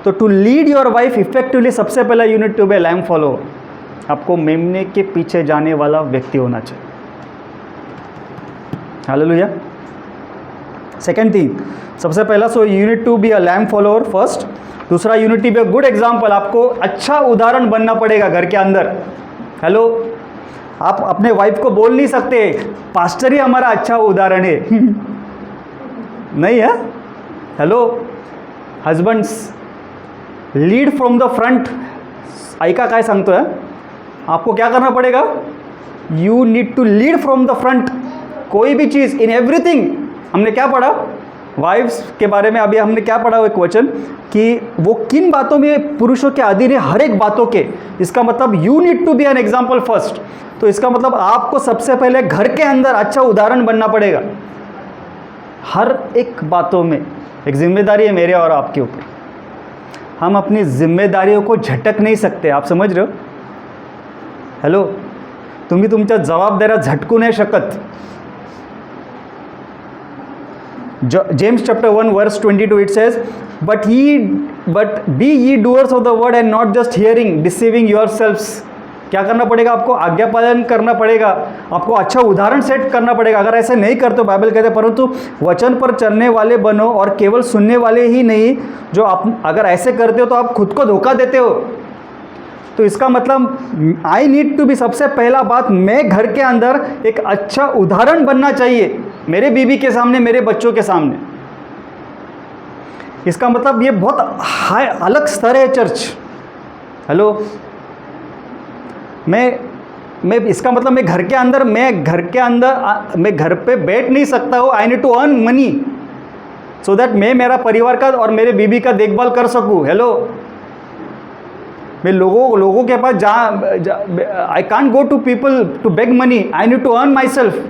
तो to lead your wife effectively सबसे पहला you need to be a lamb follower. आपको मेमने के पीछे जाने वाला व्यक्ति होना चाहिए। हालेलुया। सेकेंड थिंग, सबसे पहला, so you need to be a lamb follower first. दूसरा, you need to be a good example. आपको अच्छा उदाहरण बनना पड़ेगा घर के अंदर। हेलो, आप अपने वाइफ को बोल नहीं सकते पास्टर ही हमारा अच्छा उदाहरण है नहीं है। Hello husbands, lead from the front ऐका काय सांगतोय, आपको क्या करना पड़ेगा, you need to lead from the front. कोई भी चीज़, इन एवरीथिंग. हमने क्या पढ़ा वाइफ्स के बारे में, अभी हमने क्या पढ़ा एक वचन कि वो किन बातों में पुरुषों के अधीन है, हर एक बातों के. इसका मतलब you need to be an example first. तो इसका मतलब आपको सबसे पहले घर के अंदर अच्छा उदाहरण बनना पड़ेगा हर एक बातों में. एक जिम्मेदारी है मेरे और आपके ऊपर. हम अपनी जिम्मेदारियों को झटक नहीं सकते. आप समझ रहे हो? हॅलो, तुम्ही तुमच्या जबाबदाऱ्या झटकू नाही शकत. James chapter 1 verse 22 it says, but be ye doers of the word and not just hearing, deceiving yourselves. क्या करना पड़ेगा आपको? आज्ञा पालन करना पड़ेगा. आपको अच्छा उदाहरण सेट करना पड़ेगा. अगर ऐसे नहीं करते, बाइबल कहते हैं परंतु वचन पर चलने वाले बनो और केवल सुनने वाले ही नहीं. जो आप अगर ऐसे करते हो तो आप खुद को धोखा देते हो. तो इसका मतलब आई नीड टू बी, सबसे पहला बात, मैं घर के अंदर एक अच्छा उदाहरण बनना चाहिए मेरे बीवी के सामने, मेरे बच्चों के सामने. इसका मतलब ये बहुत हाई अलग स्तर है चर्च. हेलो, मैं इसका मतलब मैं घर के अंदर मैं घर पे बैठ नहीं सकता हूँ. I need to earn money so that मैं मेरा परिवार का और मेरे बीवी का देखभाल कर सकूँ. हेलो, मैं लोगों के पास I can't go to people to beg money. I need to earn myself.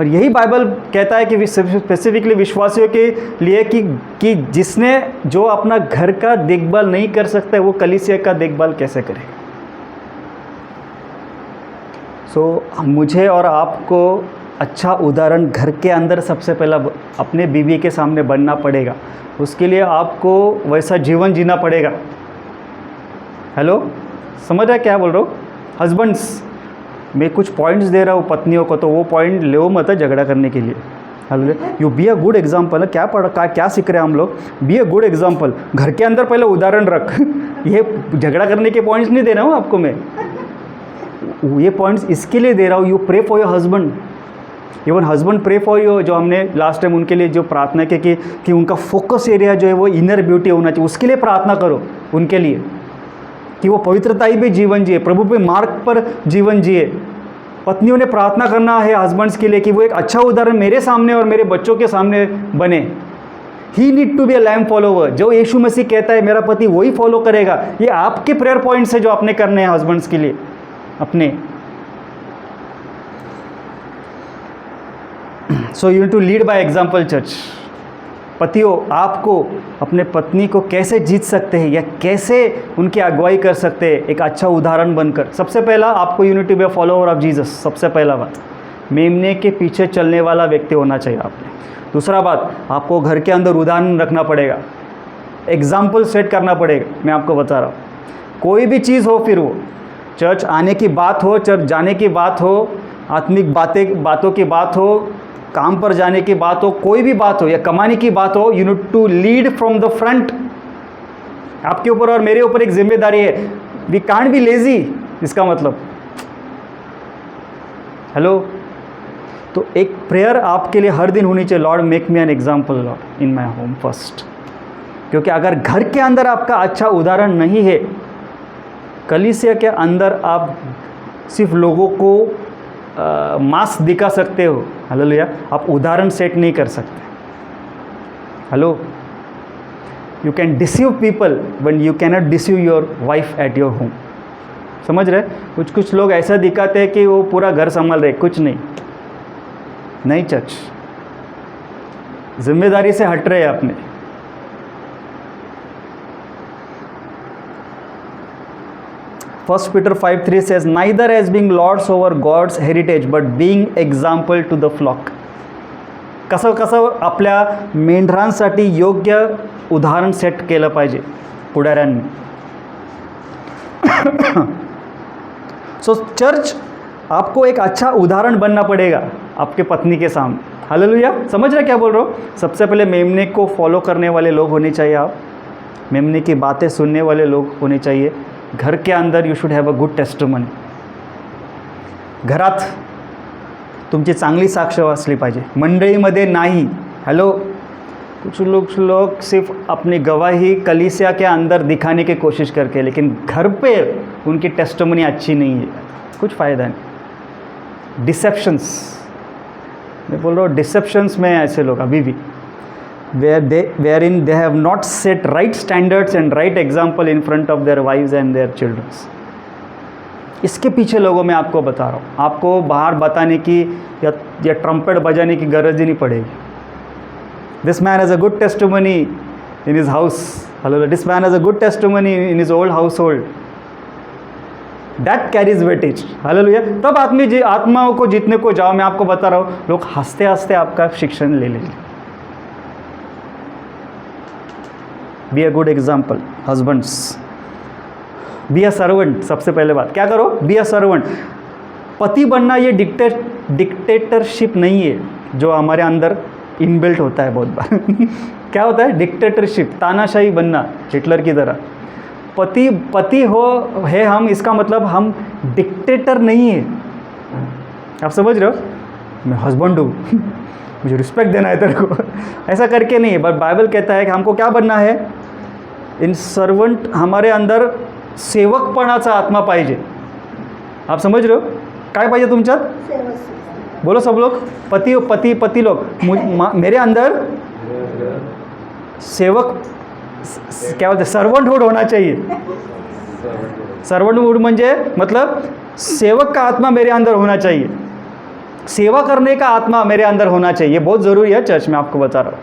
और यही बाइबल कहता है कि स्पेसिफिकली विश्वासियों के लिए कि जिसने जो अपना घर का देखभाल नहीं कर सकता है वो कलीसिया का देखभाल कैसे करेगा. सो मुझे और आपको अच्छा उदाहरण घर के अंदर सबसे पहला अपने बीवी के सामने बनना पड़ेगा. उसके लिए आपको वैसा जीवन जीना पड़ेगा. हेलो, समझ रहे क्या बोल रहा हूँ? हस्बैंड्स, मैं कुछ पॉइंट्स दे रहा हूँ पत्नियों को, तो वो पॉइंट ले मत झगड़ा करने के लिए. Hello, you B a good example. क्या सीख रहे हैं हम लोग? B a good example. घर के अंदर पहले उदाहरण रख. ये झगड़ा करने के पॉइंट्स नहीं दे रहा हूँ आपको मैं. ये पॉइंट्स इसके लिए दे रहा हूँ, you pray for your husband. Even husband pray for you, जो हमने लास्ट टाइम उनके लिए जो प्रार्थना की कि उनका फोकस एरिया जो है वो इनर ब्यूटी होना चाहिए. उसके लिए प्रार्थना करो उनके लिए कि वो पवित्रताई पे जीवन जिए, प्रभु पे मार्ग पर जीवन जिए. पत्नियों ने प्रार्थना करना है हस्बैंड्स के लिए कि वो एक अच्छा उदाहरण मेरे सामने और मेरे बच्चों के सामने बने. He need to be a lamp follower. जो यीशु मसीह कहता है मेरा पति वही फॉलो करेगा. ये आपके प्रेयर पॉइंट्स है जो आपने करने हैं हस्बैंड्स के लिए अपने. So you need to lead by example church. पतियों, आपको अपने पत्नी को कैसे जीत सकते हैं या कैसे उनकी अगुवाई कर सकते हैं एक अच्छा उदाहरण बनकर. सबसे पहला आपको you need to be a follower of Jesus. सबसे पहला बात, मेमने के पीछे चलने वाला व्यक्ति होना चाहिए आपने. दूसरा बात, आपको घर के अंदर उदाहरण रखना पड़ेगा, एग्जाम्पल सेट करना पड़ेगा. मैं आपको बता रहा हूँ, कोई भी चीज़ हो, फिर वो चर्च आने की बात हो, चर्च जाने की बात हो, आत्मिक बातों की बात हो, काम पर जाने की बात हो, कोई भी बात हो या कमाने की बात हो, you need to lead from the front. आपके ऊपर और मेरे ऊपर एक जिम्मेदारी है. We can't be lazy. इसका मतलब, हेलो, तो एक प्रेयर आपके लिए हर दिन होनी चाहिए, Lord make me an example Lord in my home first. क्योंकि अगर घर के अंदर आपका अच्छा उदाहरण नहीं है, कलीसिया के अंदर आप सिर्फ लोगों को मास दिखा सकते हो. हालेलुया. आप उदाहरण सेट नहीं कर सकते. Hello, you can deceive people when you cannot deceive your wife at your home. समझ रहे? कुछ लोग ऐसा दिखाते हैं कि वो पूरा घर संभाल रहे, कुछ नहीं चर्च, जिम्मेदारी से हट रहे हैं अपने. First Peter 5:3 says, neither as being lords over God's heritage, but being example to the flock. कसं आपल्या मेंढरांसाठी योग्य उदाहरण सेट केलं पाहिजे पुढाऱ्यांनी. सो चर्च, आपको एक अच्छा उदाहरण बनना पड़ेगा आपके पत्नी के सामने. हालेलुया. समझ रहे क्या बोल रहा हूँ? सबसे पहले मेमने को फॉलो करने वाले लोग होने चाहिए. आप मेमने की बातें सुनने वाले लोग होने चाहिए. घर के अंदर you should have a good testimony. घरात तुमची चांगली साक्ष असली पाहिजे, मंडळीमध्ये नाही. हॅलो, कुछ लोग सिर्फ अपनी गवाही कलीसिया के अंदर दिखाने की कोशिश करके, लेकिन घर पे उनकी टेस्टिमनी अच्छी नहीं है, कुछ फ़ायदा नहीं। डिसेप्शंस, मैं बोल रहा हूँ डिसेप्शंस में ऐसे लोग अभी भी, where in they have not set right standards and right example in front of their wives and their childrens. इसके पीछे लोगों में आपको बता रहा हूँ, आपको बाहर बताने की या ट्रम्पेट बजाने की गरज ही नहीं पड़ेगी। This man has a good testimony in his house. Hallelujah. This man has a good testimony in his old household. That carries weightage. Hallelujah. तब आत्माओं को जीतने को जाओ, मैं आपको बता रहा हूँ, लोग हंसते हंसते आपका शिक्षण ले लेंगे। Be a good example, husbands. Be a servant. सबसे पहले बात क्या करो? Be a servant. पति बनना ये डिक्टेटरशिप नहीं है जो हमारे अंदर इनबिल्ट होता है बहुत बार। क्या होता है? डिक्टेटरशिप, तानाशाही बनना, हिटलर की तरह। पति है हम, इसका मतलब हम डिक्टेटर नहीं है। आप समझ रहे हो? मैं हस्बैंड हूँ, मुझे रिस्पेक्ट देना है तेरे को, ऐसा करके नहीं है। बट बाइबल कहता है कि हमको क्या बनना है? इन सर्वेंट, हमारे अंदर सेवकपणाचा आत्मा पाहिजे। आप समझ रहे हो? काय पाहिजे तुमच्यात? बोलो सब लोग, पति लोग, मेरे अंदर सेवक, क्या बोलते, सर्वेंटहुड होना चाहिए। सर्वेंटहुड म्हणजे मतलब सेवक का आत्मा मेरे अंदर होना चाहिए, सेवा करने का आत्मा मेरे अंदर होना चाहिए। बहुत ज़रूरी है चर्च में, आपको बता रहा हूँ।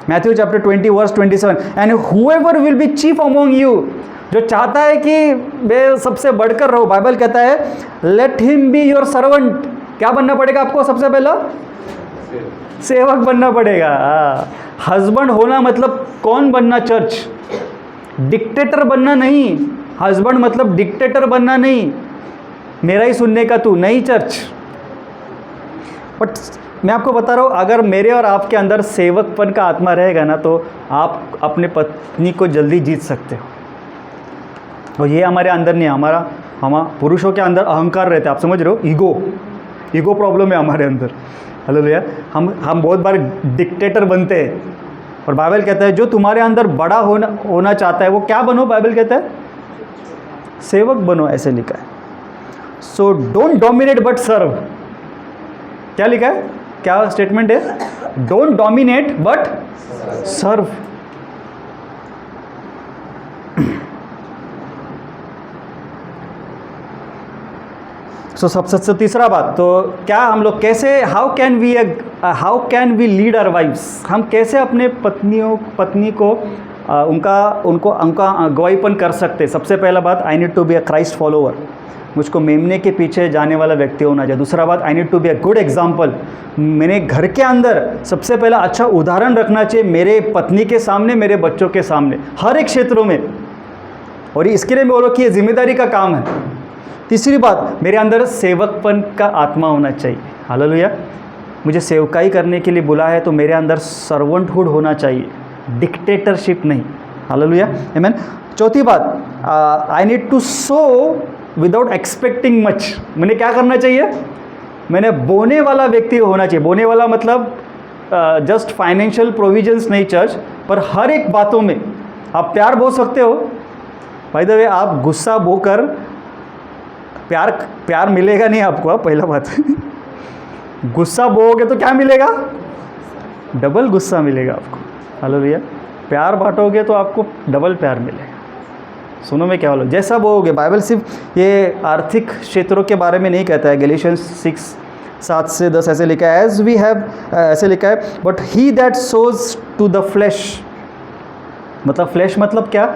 Matthew chapter 20 verse 27, and whoever will be chief among you, जो चाहता है कि मैं सबसे बढ़कर रहूँ, बाइबल कहता है let him be your servant. क्या बनना पड़ेगा आपको? सबसे पहला सेवक बनना पड़ेगा। हस्बैंड होना मतलब कौन बनना? चर्च, डिक्टेटर बनना नहीं। हस्बैंड मतलब डिक्टेटर बनना नहीं, मेरा ही सुनने का तू नहीं, चर्च। बट मैं आपको बता रहा हूँ, अगर मेरे और आपके अंदर सेवकपन का आत्मा रहेगा ना, तो आप अपने पत्नी को जल्दी जीत सकते हो। और ये हमारे अंदर नहीं, हमारा पुरुषों के अंदर अहंकार रहता है। आप समझ रहे हो? ईगो प्रॉब्लम है हमारे अंदर। हालेलुया। हम बहुत बार डिक्टेटर बनते हैं, और बाइबल कहता है जो तुम्हारे अंदर बड़ा होना चाहता है वो क्या बनो? बाइबल कहता है सेवक बनो, ऐसे लिखा है। So don't dominate but serve. क्या लिखा है? क्या स्टेटमेंट है? Don't dominate but serve. So सबसे तीसरा बात, तो क्या हम लोग कैसे, how can we lead our wifes, हम कैसे अपने पत्नी को उनको अगुवाईपन कर सकते। सबसे पहला बात, I need to be a Christ follower, मुझको मेमने के पीछे जाने वाला व्यक्ति होना चाहिए। दूसरा बात, I need to be a good example, मैंने घर के अंदर सबसे पहला अच्छा उदाहरण रखना चाहिए मेरे पत्नी के सामने, मेरे बच्चों के सामने, हर एक क्षेत्रों में। और इसके लिए मैं बोलो कि ये जिम्मेदारी का काम है। तीसरी बात, मेरे अंदर सेवकपन का आत्मा होना चाहिए। हालेलुया। मुझे सेवकाई करने के लिए बुला है तो मेरे अंदर सर्वेंटहुड होना चाहिए, डिक्टेटरशिप नहीं। हालेलुया, आमीन। चौथी बात, I need to sow without expecting much. मैंने क्या करना चाहिए? मैंने बोने वाला व्यक्ति होना चाहिए। बोने वाला मतलब जस्ट फाइनेंशियल प्रोविजंस नहीं चर्च, पर हर एक बातों में आप प्यार बो सकते हो। बाय द वे, आप गुस्सा बोकर प्यार मिलेगा नहीं आपको। पहला बात गुस्सा बोओगे तो क्या मिलेगा? डबल गुस्सा मिलेगा आपको। हालेलुया। प्यार बांटोगे तो आपको डबल प्यार मिलेगा। सुनो मैं क्या बोलूँ, जैसा बोओगे। बाइबल सिर्फ ये आर्थिक क्षेत्रों के बारे में नहीं कहता है। गैलेशियंस 6:7-10 ऐसे लिखा है, एज वी हैव, ऐसे लिखा है, but he that sows to the flesh, मतलब फ्लैश मतलब क्या?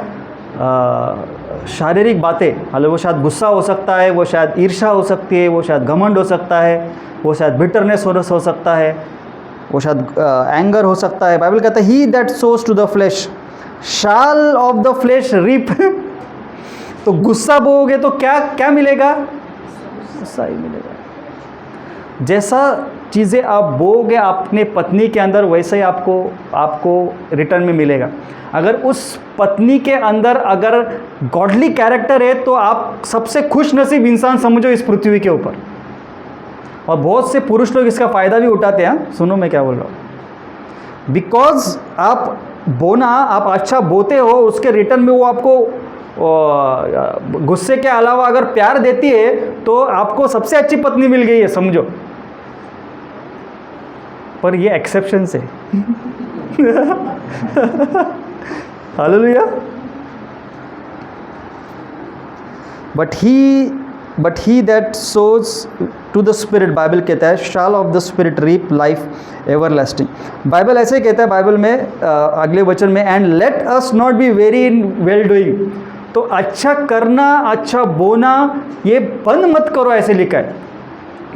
शारीरिक बातें। हालांकि वो शायद गुस्सा हो सकता है, वो शायद ईर्ष्या हो सकती है, वो शायद घमंड हो सकता है, वो शायद बिटरनेस हो सकता है, वो शायद एंगर हो सकता है। बाइबल कहता है he that sows to the flesh shall of the flesh reap. तो गुस्सा बोओगे तो क्या मिलेगा? गुस्सा ही मिलेगा। जैसा चीज़ें आप बोओगे अपने पत्नी के अंदर, वैसा ही आपको रिटर्न में मिलेगा। अगर उस पत्नी के अंदर अगर गॉडली कैरेक्टर है तो आप सबसे खुश नसीब इंसान समझो इस पृथ्वी के ऊपर। और बहुत से पुरुष लोग इसका फ़ायदा भी उठाते हैं। सुनो मैं क्या बोल रहा हूँ। बिकॉज आप बोना, आप अच्छा बोते हो, उसके रिटर्न में वो आपको गुस्से के अलावा अगर प्यार देती है तो आपको सबसे अच्छी पत्नी मिल गई है समझो। पर ये एक्सेप्शन है। Hallelujah. But he that sows to the spirit, Bible कहता है shall of the spirit reap life everlasting. Bible ऐसे ही कहता है बाइबल में अगले वचन में, and let us not be weary in well doing. तो अच्छा करना, अच्छा बोना ये बंद मत करो, ऐसे लिखा है।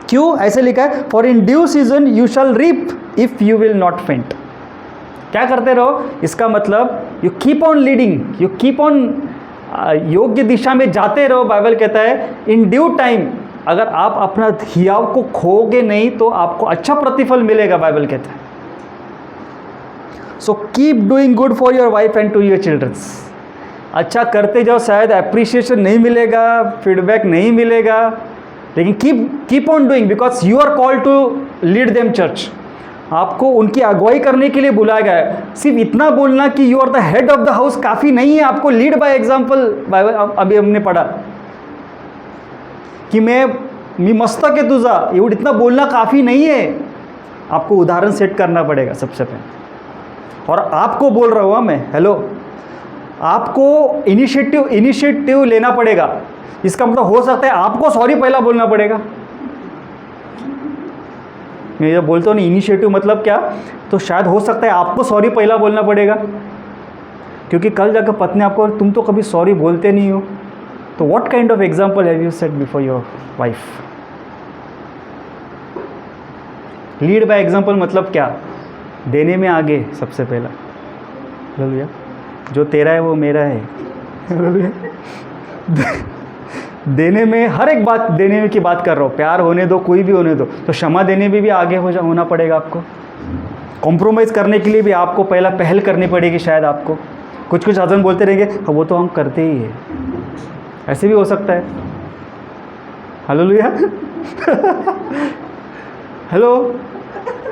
क्यों ऐसे लिखा है? For in due season you shall reap if you will not faint. क्या करते रहो? इसका मतलब you keep on leading, you keep on, योग्य दिशा में जाते रहो। बाइबल कहता है इन ड्यू टाइम, अगर आप अपना हियाव को खोगे नहीं तो आपको अच्छा प्रतिफल मिलेगा, बाइबल कहता है। So keep doing good for your wife and to your childrens. अच्छा करते जाओ, शायद अप्रिशिएशन नहीं मिलेगा, फीडबैक नहीं मिलेगा, लेकिन keep on doing because you are called to lead them church. आपको उनकी अगुवाई करने के लिए बुलाया गया है। सिर्फ इतना बोलना कि you are the head of the house काफ़ी नहीं है, आपको लीड बाय एग्जाम्पल। बाइबल अभी हमने पढ़ा कि मी मस्तक आहे तुझा, एवढं इतना बोलना काफ़ी नहीं है, आपको उदाहरण सेट करना पड़ेगा सबसे पहले। और आपको बोल रहा हूँ मैं, हेलो, आपको इनिशिएटिव लेना पड़ेगा। इसका मतलब हो सकता है आपको सॉरी पहला बोलना पड़ेगा। मैं जब बोलता हूँ ना इनिशिएटिव मतलब क्या, तो शायद हो सकता है आपको सॉरी पहला बोलना पड़ेगा, क्योंकि कल जाकर पत्नी आपको, तुम तो कभी सॉरी बोलते नहीं हो। तो what kind of example have you set before your wife? Lead by example मतलब क्या? देने में आगे सबसे पहला। हालेलुया। जो तेरा है वो मेरा है। हालेलुया। देने में, हर एक बात देने की बात कर रहा हूँ, प्यार होने दो, कोई भी होने दो, तो क्षमा देने में भी आगे होना पड़ेगा आपको। कॉम्प्रोमाइज़ करने के लिए भी आपको पहला पहल करनी पड़ेगी। शायद आपको कुछ हस्बैंड बोलते रहेंगे हाँ वो तो हम करते ही है, ऐसे भी हो सकता है। हालेलुया। हेलो,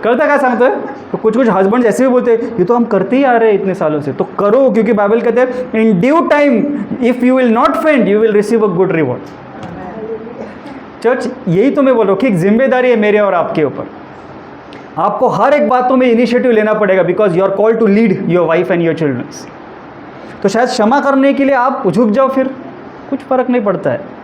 करता क्या सांगतोय? तो कुछ हस्बैंड ऐसे भी बोलते हैं ये तो हम करते ही आ रहे हैं इतने सालों से, तो करो, क्योंकि बाइबल कहते हैं in due time if you will not faint you will receive a good reward. Church, यही तो मैं बोल रहा हूँ कि एक जिम्मेदारी है मेरे और आपके ऊपर। आपको हर एक बातों में इनिशिएटिव लेना पड़ेगा because you are called to lead your wife and your childrens. तो शायद क्षमा करने के लिए आप झुक जाओ, फिर कुछ फर्क नहीं पड़ता है।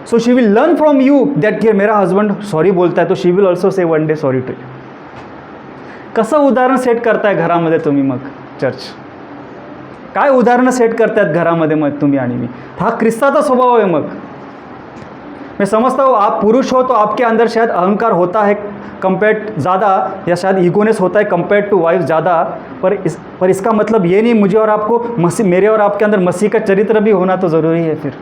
So she will learn from you that कि मेरा हस्बैंड सॉरी बोलता है, तो she will also say one day sorry to you. कसं उदाहरण सेट करताय घरामध्ये तुम्ही? मग चर्च काय उदाहरणं सेट करतायत घरामध्ये मग तुम्ही आणि मी? हा ख्रिस्ताचा स्वभाव है। मग मैं समझता हूँ आप पुरुष हो तो आपके अंदर शायद अहंकार होता है कंपेयर ज़्यादा, या शायद ईगोनेस होता है कंपेयर टू वाइफ ज़्यादा, पर इसका मतलब ये नहीं मुझे और आपको मसीह, मेरे और आपके अंदर मसीह का चरित्र भी होना तो ज़रूरी है। फिर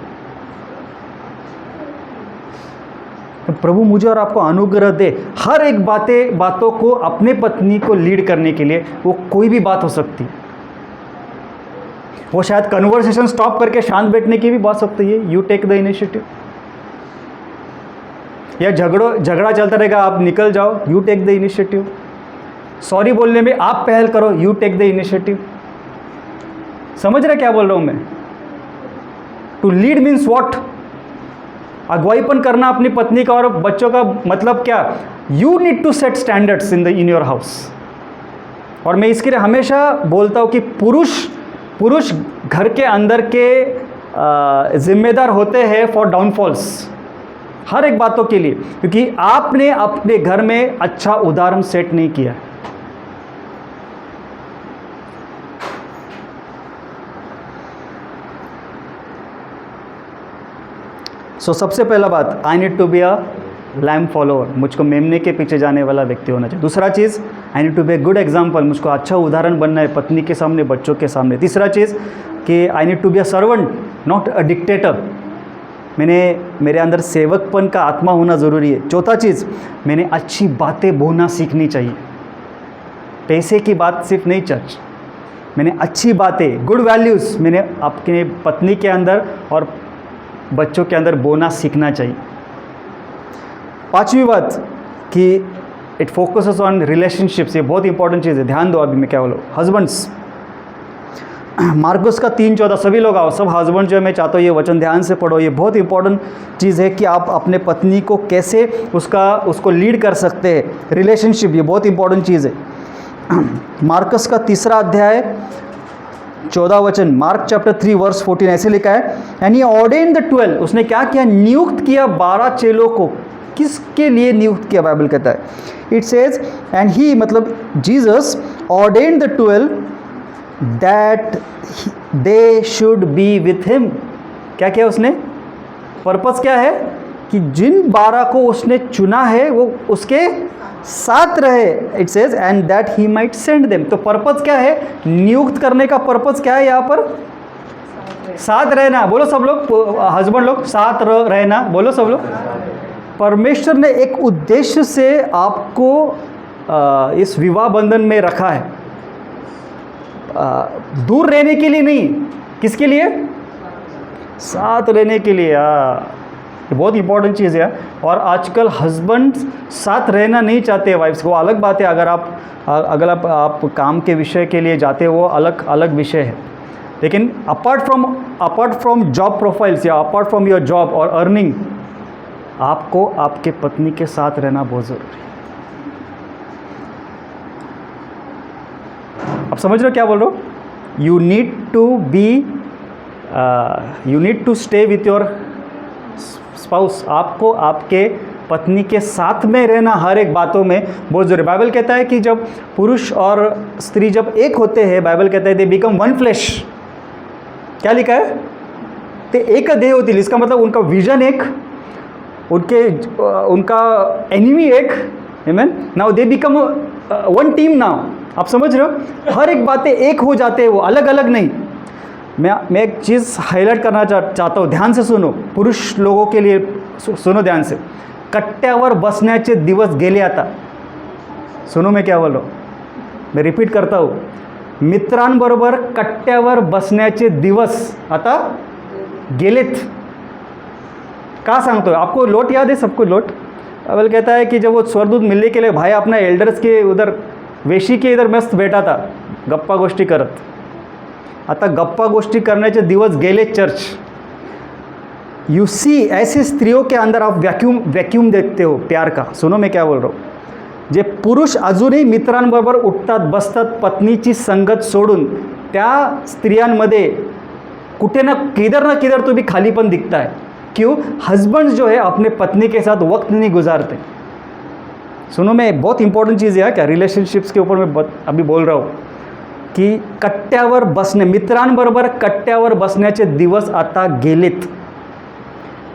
तो प्रभु मुझे और आपको अनुग्रह दे हर एक बातों को अपने पत्नी को लीड करने के लिए। वो कोई भी बात हो सकती है, वो शायद कन्वर्सेशन स्टॉप करके शांत बैठने की भी बात सकती है। You take the initiative. या झगड़ा चलता रहेगा, आप निकल जाओ, you take the initiative. Sorry बोलने में आप पहल करो, यू टेक द इनिशिएटिव। समझ रहे क्या बोल रहा हूँ मैं? To lead means what? अगुवाईपन करना अपनी पत्नी का और बच्चों का मतलब क्या? You need to set standards in your house. और मैं इसके लिए हमेशा बोलता हूँ कि पुरुष घर के अंदर के जिम्मेदार होते हैं फॉर डाउनफॉल्स, हर एक बातों के लिए, क्योंकि आपने अपने घर में अच्छा उदाहरण सेट नहीं किया। सो सबसे पहला बात, I need to be a lamb follower, मुझको मेमने के पीछे जाने वाला व्यक्ति होना चाहिए। दूसरा चीज़, I need to be a good example, मुझको अच्छा उदाहरण बनना है पत्नी के सामने, बच्चों के सामने। तीसरा चीज़ कि I need to be a servant not a dictator, मेरे अंदर सेवकपन का आत्मा होना ज़रूरी है। चौथा चीज़, मैंने अच्छी बातें बोलना सीखनी चाहिए। पैसे की बात सिर्फ नहीं चर्च, मैंने अच्छी बातें, गुड वैल्यूज़ मैंने अपने पत्नी के अंदर और बच्चों के अंदर बोलना सीखना चाहिए। पांचवी बात कि इट फोकसेस ऑन रिलेशनशिप्स, ये बहुत इंपॉर्टेंट चीज़ है, ध्यान दो अभी मैं क्या बोलूँ। हस्बैंड्स, मार्कुस का 3:14, सभी लोग आओ, सब हस्बैंड जो है मैं चाहता हूँ ये वचन ध्यान से पढ़ो, ये बहुत इंपॉर्टेंट चीज़ है कि आप अपने पत्नी को कैसे उसको लीड कर सकते हैं, रिलेशनशिप, ये बहुत इंपॉर्टेंट चीज़ है। मार्कस का 3 अध्याय 14 वचन, मार्क चैप्टर 3 वर्स 14 ऐसे लिखा है, एंड ही ऑर्डेन्ड द 12, उसने क्या किया, नियुक्त किया 12 चेलों को। किसके लिए नियुक्त किया, बाइबल कहता है, इट सेज एंड ही, मतलब Jesus ordained the 12 that they should be with him. क्या किया उसने, पर्पस क्या है कि जिन 12 को उसने चुना है वो उसके साथ रहे। It says and that he might send them. तो पर्पस क्या है, नियुक्त करने का पर्पस क्या है यहाँ पर, साथ रहना। बोलो सब लोग, हस्बैंड लोग, साथ रहना, बोलो सब लोग। परमेश्वर ने एक उद्देश्य से आपको इस विवाह बंधन में रखा है, दूर रहने के लिए नहीं, किसके लिए, साथ रहने के लिए। ये बहुत इंपॉर्टेंट चीज़ है। और आजकल हस्बैंड साथ रहना नहीं चाहते वाइफ्स को, अलग बात है। अगर आप काम के विषय के लिए जाते हो वो अलग अलग विषय है, लेकिन अपार्ट फ्रॉम जॉब प्रोफाइल्स या अपार्ट फ्रॉम योर जॉब और अर्निंग, आपको आपके पत्नी के साथ रहना बहुत ज़रूरी है। आप समझ रहे हो क्या बोल रहा हूँ? You need to stay with your spouse. आपको आपके पत्नी के साथ में रहना हर एक बातों में बहुत जरूरी। बाइबल कहता है कि जब पुरुष और स्त्री जब एक होते हैं, बाइबल कहता है दे बिकम वन फ्लैश। क्या लिखा है, ते एक देह होती। इसका मतलब उनका विजन एक, उनका एनिमी एक, amen. Now they become one team now. आप समझ रहे हो, हर एक बातें एक हो जाते हैं, वो अलग अलग नहीं। मैं एक चीज़ हाईलाइट करना चाहता हूँ, ध्यान से सुनो, पुरुष लोगों के लिए सुनो ध्यान से। कट्ट्यावर बसण्याचे दिवस गेले आता। सुनो मैं क्या बोल रहा हूँ, मैं रिपीट करता हूँ, मित्रांबरोबर कट्ट्यावर बसण्याचे दिवस आता गेलेत। का सांगतोय, आपको लोट याद है, सबको लोट। बाइबल कहता है कि जब वो स्वर्गदूत मिलने के लिए भाई अपना एल्डर्स के उधर, वेशी के इधर मस्त बैठा था गप्पा गोष्टी करत। आता गप्पा गोष्टी करण्याचे दिवस गेले चर्च। यू सी, ऐसे स्त्रियों के अंदर आप वैक्यूम देखते हो प्यार का। सुनो मैं क्या बोल रहा हूँ, जे पुरुष अजूनही मित्रांबरोबर उठतात बसतात पत्नीची संगत सोडून, त्या स्त्रियांमध्ये कुठे ना किधर तो भी खालीपन दिखता है। क्यों? हस्बैंड जो है अपने पत्नी के साथ वक्त नहीं गुजारते। सुनो मैं, बहुत इंपॉर्टेंट चीज़ है क्या, रिलेशनशिप्स के ऊपर मैं अभी बोल रहा हूँ की कट्ट्यावर बसणे, मित्रांबरोबर कट्ट्यावर बसण्याचे दिवस आता गेलेत।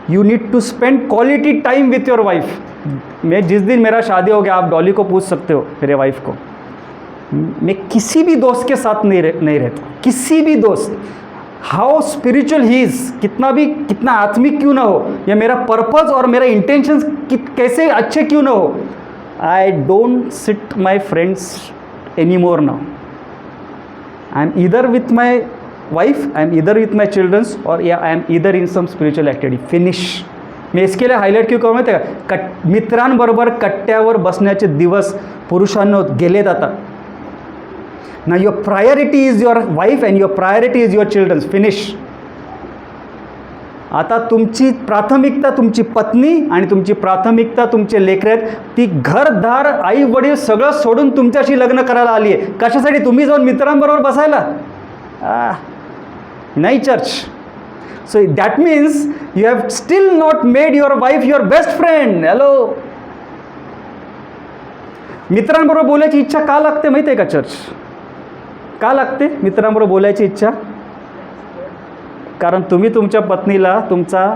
You need to spend quality time with your wife. मैं जिस दिन मेरा शादी हो गया, आप डॉली को पूछ सकते हो, मेरे वाइफ को, मैं किसी भी दोस्त के साथ नहीं रहता, किसी भी दोस्त, हाउ स्पिरिचुअल ही इज, कितना आत्मिक क्यों ना हो, या मेरा पर्पस और मेरा इंटेंशन कैसे अच्छे क्यों ना हो, I don't sit my friends any more now. I am either with my wife, I am either with my children, or I am either in some spiritual activity. Finish. मैं इसके लिए हायलाइट क्यों करू माहिती आहे का, मित्रांबरोबर कट्ट्यावर बसण्याचे दिवस पुरुषांनो गेलेत आता. Now your priority is your wife and your priority is your children. Finish. आता तुमची प्राथमिकता तुमची पत्नी आणि तुमची प्राथमिकता तुमचे लेकरं आहेत. ती घरदार आई वडील सगळं सोडून तुमच्याशी लग्न करायला आली आहे. कशासाठी? तुम्ही जाऊन मित्रांबरोबर बसायला? नाही church. So that means you have still not made your wife your best friend. Hello, मित्रांबरोबर बोलायची इच्छा का लागते माहिती आहे का? चर्च का लागते मित्रांबरोबर बोलायची इच्छा? कारण तुम्ही तुमच्या पत्नीला तुमचा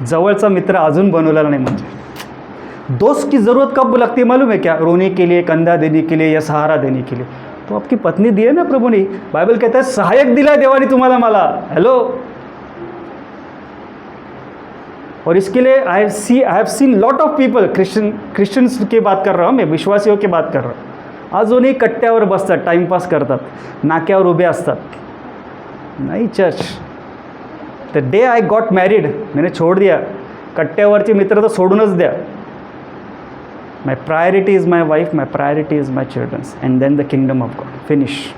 जवळचा मित्र अजून बनवलेला नाही. म्हणजे दोस्त की ज़रूरत कब लगती है मालूम है क्या? रोने के लिए, कंधा देने के लिए या सहारा देने के लिए. तो आपकी पत्नी दी है ना प्रभु ने. बाइबल कहता है सहायक दिला देवाने तुम्हाला मला. हेलो. और इसके लिए I have seen lot of people, Christians की बात कर रहा हूँ मैं, विश्वासियों की बात कर रहा हूँ, अजूनही कट्ट्यावर बसतात, टाइमपास करतात, नाक्यावर उभे असतात. नहीं church. The day I got married मैंने छोड़ दिया. कट्ट्यावरचे मित्र तर सोडूनच द्या. My priority is my wife, my priority is my childrens, and then the kingdom of God. Finish.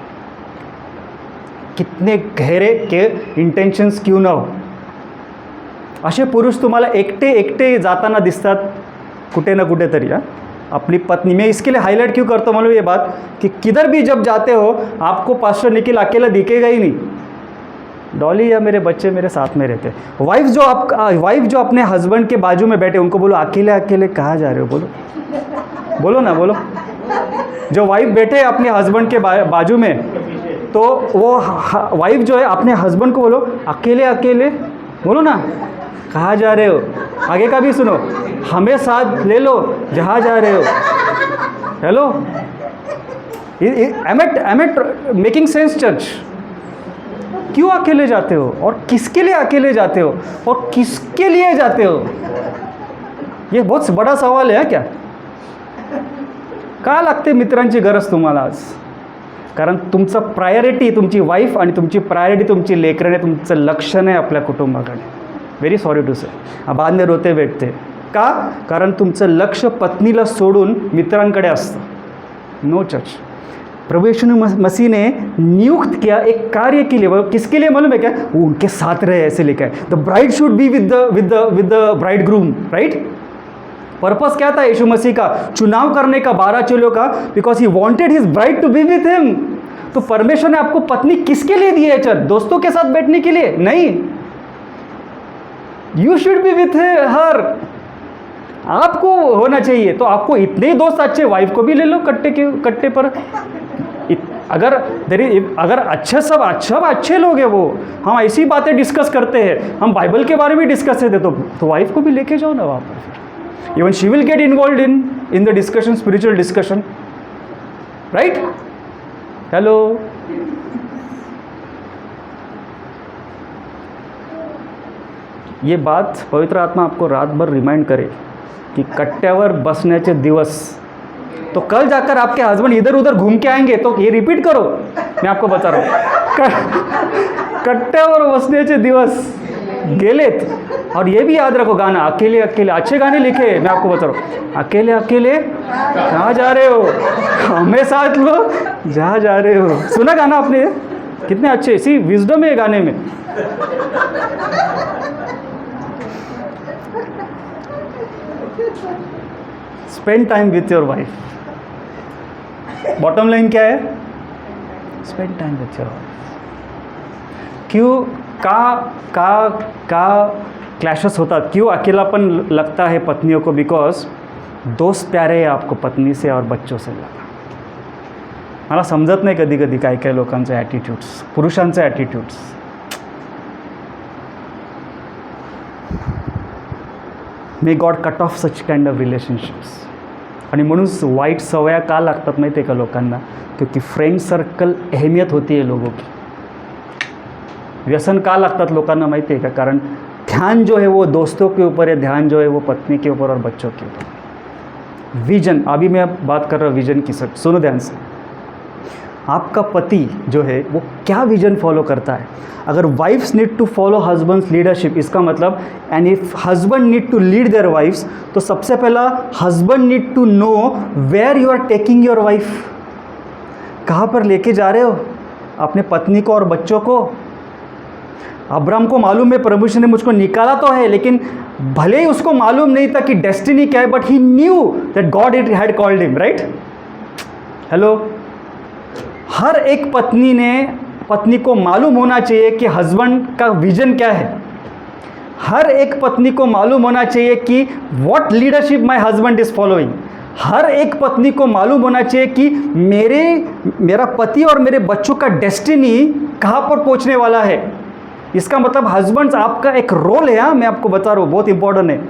कितने गहरे के इंटेन्शन्स क्यों ना हो, असे पुरुष तुम्हाला एकटे एकटे जाताना दिसतात कुठे ना कुठे तरी. अपनी पत्नी, मैं इसके लिए हाईलाइट क्यों करता हूँ मालूम ये बात, कि किधर भी जब जाते हो आपको पास्टर निखिल अकेला दिखेगा ही नहीं. डॉली या मेरे बच्चे मेरे साथ में रहते. वाइफ जो अपने हस्बैंड के बाजू में बैठे उनको बोलो अकेले अकेले कहाँ जा रहे हो, बोलो बोलो ना, बोलो. जो वाइफ बैठे अपने हस्बैंड के बाजू में, तो वो वाइफ जो है अपने हस्बैंड को बोलो अकेले अकेले, बोलो ना कहाँ जा रहे हो. आगे का भी सुनो, हमें साथ ले लो जहाँ जा रहे हो. Hello, am at making sense church? क्यों अकेले जाते हो और किसके लिए अकेले जाते हो और किसके लिए जाते हो? ये बहुत बड़ा सवाल है क्या? का लागते मित्रांची गरज तुम्हाला आज? कारण तुमचं प्रायोरिटी तुमची वाईफ आणि तुमची प्रायोरिटी तुमची लेकरं, तुमचं लक्ष नाही आपल्या कुटुंबाकडे. व्हेरी सॉरी टू से. बाद में रोते बैठते का? कारण तुमचं लक्ष पत्नीला सोडून मित्रांकडे असतं. No church. प्रभु यीशु मसीह ने नियुक्त किया एक कार्य के लिए. वो किसके लिए मालूम है क्या? वो उनके साथ रहे, ऐसे लिखा है. The bride should be with the bride groom, right? Purpose क्या था यीशु मसीह का चुनाव करने का 12 चेलों का? Because he wanted his bride to be with him. तो परमेश्वर ने आपको पत्नी किसके लिए दी है? चल दोस्तों के साथ बैठने के लिए नहीं. You should be with her. आपको होना चाहिए. तो आपको इतने ही दोस्त अच्छे, वाइफ को भी ले लो कट्टे पर. अगर सब अच्छे लोग हैं, वो हम ऐसी बातें डिस्कस करते हैं, हम बाइबल के बारे में डिस्कस करते, तो वाइफ को भी लेके जाओ ना वहाँ पर. Even she will get involve in the discussion, spiritual discussion, right? Hello. ये बात पवित्र आत्मा आपको रात भर रिमाइंड करे कि कट्ट्यावर बसण्याचे दिवस, तो कल जाकर आपके हस्बैंड इधर उधर घूम के आएंगे तो ये रिपीट करो. मैं आपको बता रहा हूँ, कट्ट्यावर बसण्याचे दिवस गेलेत. और ये भी याद रखो, गाना अकेले अकेले, अच्छे गाने लिखे. मैं आपको बता रहा हूँ, अकेले अकेले कहाँ जा रहे हो, हमें साथ लो जहाँ जा रहे हो. सुना गाना आपने? कितने अच्छे, सी विजडम है गाने में. Spend time with your wife. Bottom line क्या है? Spend time with your wife. क्यों का क्लैशेस होता, क्यों अकेलापन लगता है पत्नियों को? बिकॉज दोस्त प्यारे है आपको पत्नी से और बच्चों से ज़्यादा. मला समजत नाही कधी कधी काय लोकांचे ॲटिट्यूड्स, पुरुषांचे attitudes. May God cut of such kind of relationships. आणि म्हणून वाईट सवया का लागतात माहिती आहे का लोकांना? क्योंकि फ्रेंड सर्कल अहमियत होती है लोगों की. व्यसन का लागतात लोकांना माहिती है का? कारण ध्यान जो है वो दोस्तों के ऊपर है, ध्यान जो है वो पत्नी के ऊपर और बच्चों के ऊपर. विजन, अभी मैं बात कर रहा हूँ विजन की. सुनो ध्यान से. आपका पति जो है वो क्या विजन फॉलो करता है? अगर wifes need to follow husbands leadership, इसका मतलब, and if husband need to lead their wifes, तो सबसे पहला husband need to know where you are taking your wife. कहाँ पर लेके जा रहे हो अपने पत्नी को और बच्चों को? अब्राहम को मालूम है प्रभु ने मुझको निकाला तो है, लेकिन भले ही उसको मालूम नहीं था कि डेस्टिनी क्या है, but he knew that God it had called him, right? Hello. हर एक पत्नी को मालूम होना चाहिए कि हस्बैंड का विजन क्या है. हर एक पत्नी को मालूम होना चाहिए कि what leadership my husband is following. हर एक पत्नी को मालूम होना चाहिए कि मेरा पति और मेरे बच्चों का डेस्टिनी कहाँ पर पहुँचने वाला है. इसका मतलब हस्बैंड्स आपका एक रोल है. मैं आपको बता रहा हूँ, बहुत इंपॉर्टेंट है.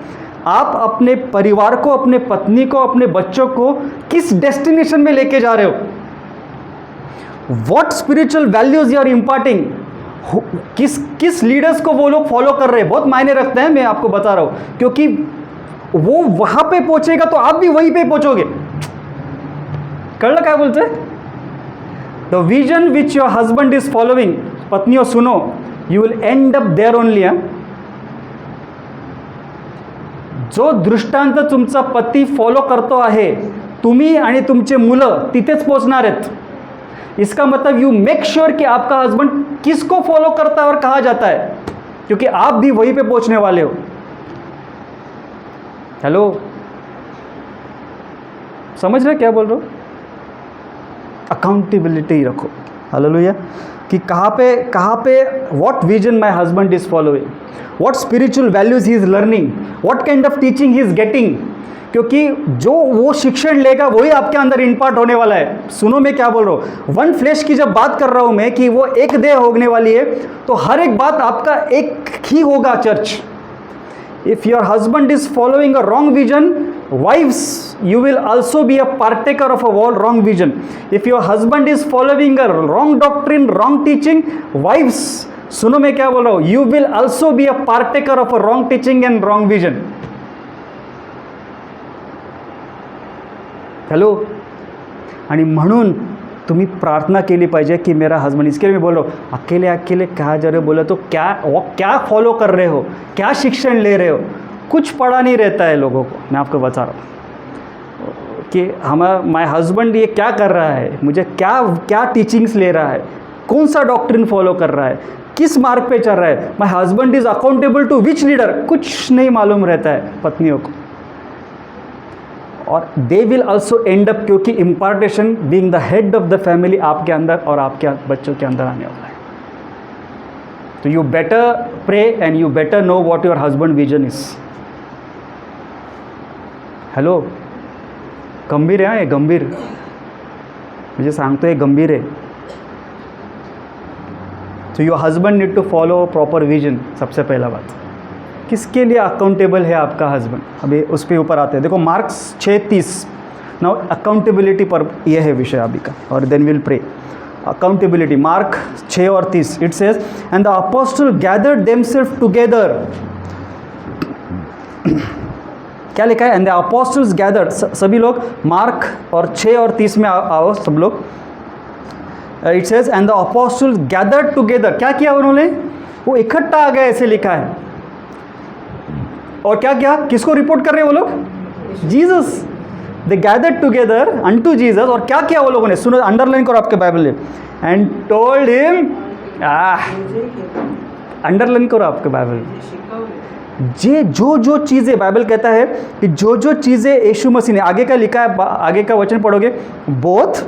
आप अपने परिवार को, अपने पत्नी को, अपने बच्चों को किस डेस्टिनेशन में लेके जा रहे हो? What spiritual values you are imparting. किस लीडर्स को वो लोग फॉलो कर रहे हैं, बहुत मायने रखते हैं. मैं आपको बता रहा हूँ, क्योंकि वो वहाँ पे पहुँचेगा तो आप भी वहीं पे पहुँचोगे. कळलं काय बोलते? The vision which your husband is following, पत्नियों सुनो, you will end up there only. जो दृष्टांत तुमचा पती फॉलो करतो आहे, तुम्ही आणि तुमचे मुलं तिथेच पोचणार आहेत। इसका मतलब यू मेक श्योर कि आपका हस्बैंड किसको फॉलो करता है और कहाँ जाता है, क्योंकि आप भी वहीं पे पहुंचने वाले हो। हेलो, समझ रहे क्या बोल रहा हूँ? अकाउंटेबिलिटी रखो। हालेलुया। कि कहाँ पे what vision my husband is following, what spiritual values he is learning, what kind of teaching he is getting, क्योंकि जो वो शिक्षण लेगा वही आपके अंदर इम्पार्ट होने वाला है। सुनो मैं क्या बोल रहा हूँ, वन फ्लैश की जब बात कर रहा हूँ मैं कि वो एक देह होने वाली है, तो हर एक बात आपका एक ही होगा church. If your husband is following a wrong vision, wives, you will also be a partaker of a wrong vision. If your husband is following a wrong doctrine, wrong teaching, wives, सुनो मैं क्या बोल रहा हूँ, you will also be a partaker of a wrong teaching and wrong vision. Hello, आणि म्हणून तुम्ही प्रार्थना केली पाहिजे कि मेरा हस्बैंड, इसके लिए मैं बोल रहा हूँ, अकेले अकेले कहाँ जा रहे हो, बोले तो क्या फॉलो कर रहे हो, क्या शिक्षण ले रहे हो, कुछ पढ़ा नहीं रहता है लोगों को। मैं आपको बता रहा हूँ कि माय हस्बैंड ये क्या कर रहा है, मुझे क्या टीचिंग्स ले रहा है, कौन सा डॉक्ट्रिन फॉलो कर रहा है, किस मार्ग पे चल रहा है, my husband is accountable to which leader, कुछ नहीं मालूम रहता है पत्नियों को। और they will also end up, क्योंकि impartation being the head of the family आपके अंदर और आपके बच्चों के अंदर आने वाला है। तो you better pray and you better know what your husband vision is. Hello, गंभीर आहे, गंभीर म्हणजे सांगतोय, गंभीर आहे। तो your husband need to follow proper vision. सबसे पहला बात, किसके लिए अकाउंटेबल है आपका हस्बैंड, अभी उस पर ऊपर आते हैं। देखो मार्क्स 6:30, नाउ अकाउंटेबिलिटी पर यह है विषय अभी का, और then will pray. Accountability, Mark 6 और 30, it says and the apostle gathered themselves together. क्या लिखा है? एंड द अपोस्टल्स गैदर्ड, सभी लोग मार्क और 6 और 30 में आओ सब लोग। It says and the apostles gathered together, क्या किया उन्होंने? वो इकट्ठा आ गए, ऐसे लिखा है। और क्या क्या, किसको रिपोर्ट कर रहे हैं वो लोग? जीसस। दे गैदर्ड टुगेदर अनटू जीसस, और क्या किया वो लोगों ने? सुनो, अंडरलाइन करो आपके बाइबल में, एंड टोल्ड हिम, अंडरलाइन करो आपके बाइबल में, जो चीज़ें बाइबल कहता है कि जो चीज़ें यीशु मसीह ने, आगे का लिखा है, आगे का वचन पढ़ोगे, both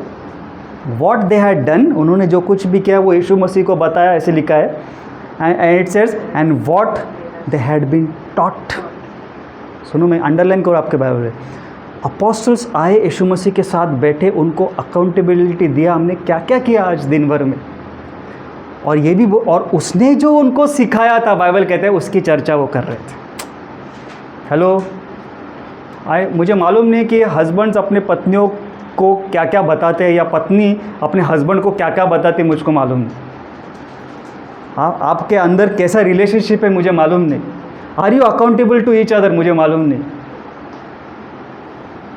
what they had done, उन्होंने जो कुछ भी किया वो यीशु मसीह को बताया, ऐसे लिखा है। And it says and what they had been taught. सुनो, मैं अंडरलाइन करो आपके बाइबल में, अपोस्टल्स आए, यीशु मसीह के साथ बैठे, उनको अकाउंटेबिलिटी दिया, हमने क्या क्या किया आज दिन भर में, और ये भी और उसने जो उनको सिखाया था, बाइबल कहते हैं उसकी चर्चा वो कर रहे थे। हेलो, मुझे मालूम नहीं कि हस्बैंड्स अपने पत्नियों को क्या क्या बताते हैं, या पत्नी अपने हस्बैंड को क्या क्या बताती है, मुझको मालूम नहीं। आपके अंदर कैसा रिलेशनशिप है मुझे मालूम नहीं। Are you accountable to each other, मुझे मालूम नहीं।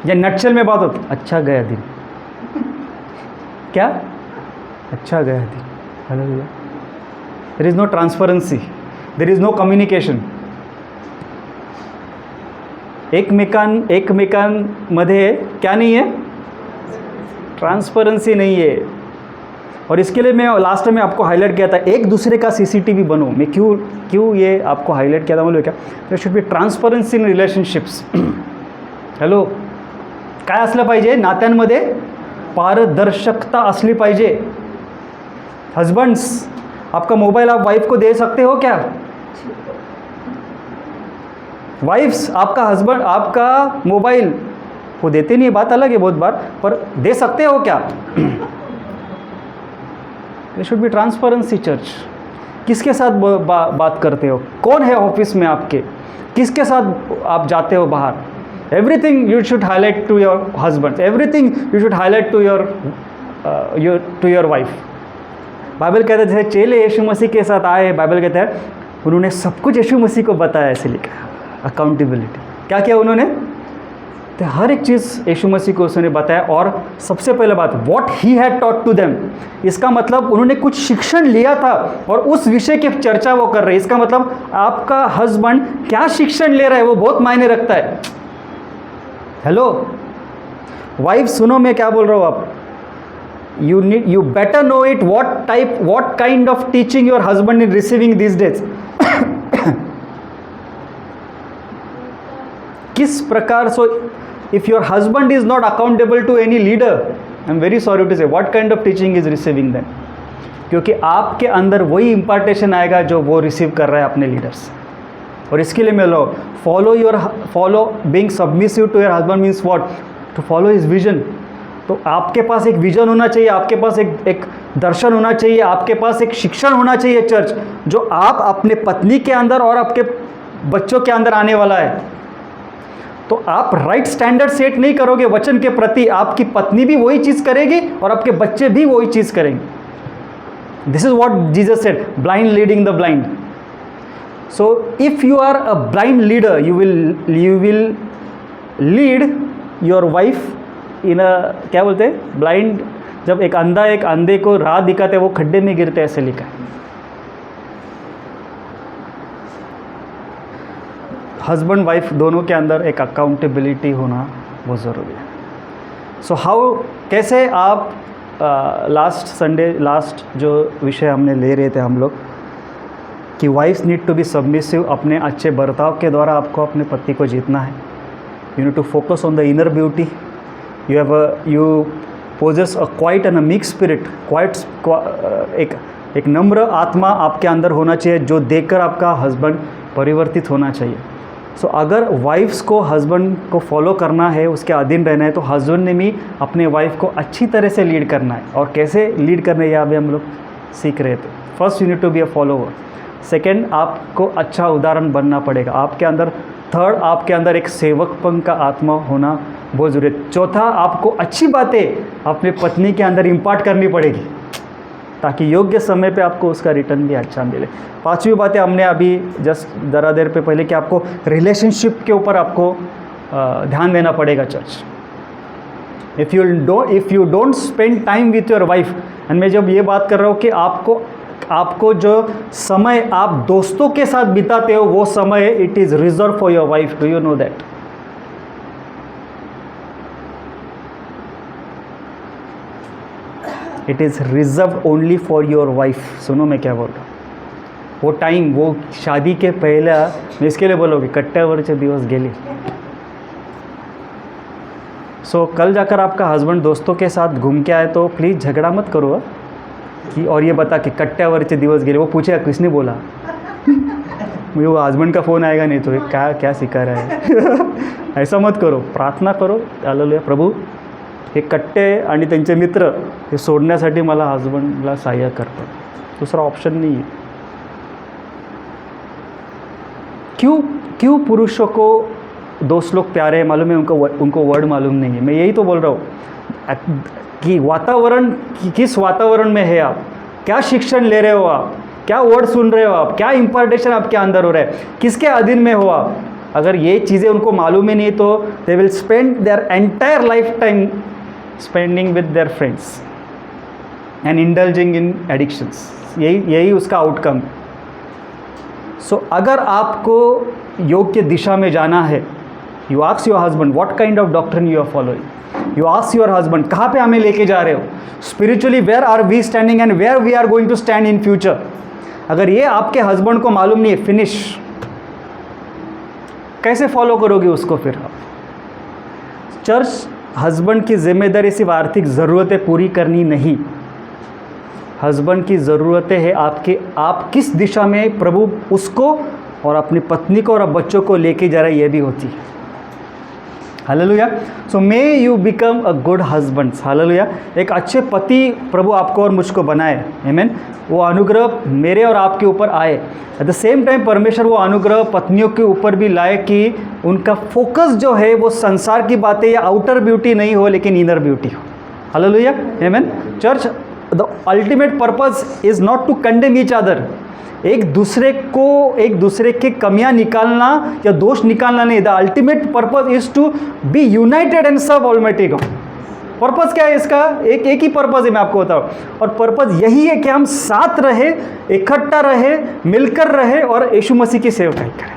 या नटशल में बात होती, अच्छा गया दिन, क्या अच्छा गया दिन, hallelujah. There is no transparency, there is no communication. एकमेकांमध्ये क्या नहीं है? ट्रांसपेरेंसी नहीं है। और इसके लिए मैं लास्ट में आपको हाईलाइट किया था, एक दूसरे का सीसीटीवी बनो। मैं क्यों ये आपको हाईलाइट किया था बोलो क्या? There should be transparency in relationships. Hello, काय असलं पाहिजे नात्यांमध्ये? पारदर्शकता असली पाहिजे। हस्बैंड्स, आपका मोबाइल आप वाइफ को दे सकते हो क्या? वाइफ्स, आपका हस्बैंड आपका मोबाइल वो देते नहीं, बात अलग है बहुत बार, पर दे सकते हो क्या? There should be transparency church. किसके साथ बात करते हो? कौन है ऑफिस में आपके? किसके साथ आप जाते हो बाहर? Everything you should highlight to your husband, everything you should highlight to your wife. Bible कहता है चेले यीशु मसीह के साथ आए, बाइबल कहता है उन्होंने सब कुछ यीशु मसीह को बताया, ऐसे लिखा। अकाउंटेबिलिटी क्या किया उन्होंने? तो हर एक चीज़ यीशु मसीह को उसने बताया। और सबसे पहले बात, what he had taught to them, इसका मतलब उन्होंने कुछ शिक्षण लिया था और उस विषय की चर्चा वो कर रहे हैं। इसका मतलब आपका हस्बैंड क्या शिक्षण ले रहा है वो बहुत मायने रखता है। हेलो वाइफ, सुनो मैं क्या बोल रहा हूँ। आप you better know it, what kind of teaching your husband is receiving these days. किस प्रकार, so if your husband is not accountable to any leader, I'm very sorry to say, what kind of teaching is receiving then? क्योंकि आपके अंदर वही इम्पार्टेशन आएगा जो वो receive कर रहा है अपने लीडर से। और इसके लिए मैं लो follow being submissive to your husband means what, to follow his vision. तो आपके पास एक विजन होना चाहिए, आपके पास एक दर्शन होना चाहिए, आपके पास एक शिक्षण होना चाहिए चर्च, जो आप अपने पत्नी के अंदर और आपके बच्चों के अंदर आने वाला है। तो आप राइट स्टैंडर्ड सेट नहीं करोगे वचन के प्रति, आपकी पत्नी भी वही चीज़ करेगी और आपके बच्चे भी वही चीज़ करेंगे। This is what Jesus said, blind leading the blind. So if you are a blind leader, you will lead your wife in a, क्या बोलते हैं, ब्लाइंड। जब एक अंधे को राह दिखाते वो खड्डे में गिरते, ऐसे लिखा है। हस्बैंड वाइफ दोनों के अंदर एक अकाउंटेबिलिटी होना बहुत ज़रूरी है। सो हाउ, कैसे आप लास्ट जो विषय हमने ले रहे थे हम लोग कि wives need to be submissive, अपने अच्छे बर्ताव के द्वारा आपको अपने पति को जीतना है। You need to focus on the inner beauty. you possess a quiet and a meek spirit, एक नम्र आत्मा आपके अंदर होना चाहिए जो देखकर आपका हस्बैंड परिवर्तित होना चाहिए। सो अगर वाइफ्स को हस्बैंड को फॉलो करना है, उसके अधीन रहना है, तो हस्बैंड ने भी अपने वाइफ को अच्छी तरह से लीड करना है। और कैसे लीड करना है, यहाँ भी हम लोग सीख रहे थे। First, you need to be a follower. Second, आपको अच्छा उदाहरण बनना पड़ेगा आपके अंदर। थर्ड, आपके अंदर एक सेवकपन का आत्मा होना बहुत ज़रूरी है। चौथा, आपको अच्छी बातें अपने पत्नी के अंदर इम्पार्ट करनी पड़ेगी ताकि योग्य समय पे आपको उसका रिटर्न भी अच्छा मिले। पांचवी बातें हमने अभी जस्ट ज़रा देर पे पहले कि आपको रिलेशनशिप के ऊपर आपको ध्यान देना पड़ेगा church. If you don't spend time with your wife, and मैं जब ये बात कर रहा हूँ कि आपको जो समय आप दोस्तों के साथ बिताते हो वो समय it is reserve for your wife. Do you know that? It is reserve only for your wife. सुनो मैं क्या बोल रहा हूँ। वो टाइम, वो शादी के पहले, मैं इसके लिए बोलोगे कट्ट्यावरचे दिवस गेले। सो कल जाकर आपका हस्बैंड दोस्तों के साथ घूम के आए तो प्लीज़ झगड़ा मत करो कि और ये बता कि कट्ट्यावरचे दिवस गेले। वो पूछेगा किसने बोला, मुझे वो हस्बैंड का फ़ोन आएगा नहीं तो ये क्या सिखा रहा है। ऐसा मत करो, प्रार्थना करो, हालेलुया, प्रभू हे कट्टे आणि त्यांचे मित्र हे सोडण्यासाठी मला हस्बंडला सहाय्य करतात, दूसरा ऑप्शन नहीं है। क्यों पुरुषों को दोस्त लोग प्यारे हैं मालूम है, उनको वर्ड मालूम नहीं है। मैं यही तो बोल रहा हूँ कि वातावरण, किस वातावरण में है आप, क्या शिक्षण ले रहे हो आप, क्या वर्ड सुन रहे हो आप, क्या इम्पार्टेशन आपके अंदर हो रहा है, किसके अधीन में हो आप। अगर ये चीज़ें उनको मालूम ही नहीं तो they will spend their entire life time spending with their friends and indulging in addictions. यही उसका आउटकम। सो अगर आपको योग्य दिशा में जाना है, you ask your husband what kind of doctrine you are following. You ask your husband कहाँ पे हमें लेके जा रहे हो spiritually, where are we standing and where we are going to stand in future. अगर ये आपके हस्बैंड को मालूम नहीं है, फिनिश। कैसे फॉलो करोगे उसको फिर आप? चर्च, हस्बैंड की जिम्मेदारी सिर्फ आर्थिक ज़रूरतें पूरी करनी नहीं, हस्बैंड की ज़रूरतें हैं आप किस दिशा में प्रभु उसको और अपनी पत्नी को और बच्चों को लेके जा रहे हैं, ये भी होती है। Hallelujah. So may you become a good husband. Hallelujah. एक अच्छे पति प्रभु आपको और मुझको बनाए। आमीन। वो अनुग्रह मेरे और आपके ऊपर आए। एट द सेम टाइम परमेश्वर वो अनुग्रह पत्नियों के ऊपर भी लाए कि उनका फोकस जो है वो संसार की बातें या आउटर ब्यूटी नहीं हो लेकिन इनर ब्यूटी हो। हालेलुया। आमीन। Church, the ultimate purpose is not to condemn each other. एक दूसरे के कमियां निकालना या दोष निकालना नहीं। The ultimate purpose is to be united and serve almighty God. Purpose क्या है इसका? एक ही पर्पज है, मैं आपको बताऊं। और पर्पज यही है कि हम साथ रहे, इकट्ठा रहे, मिलकर रहे और यीशु मसीह की सेवकाई करें।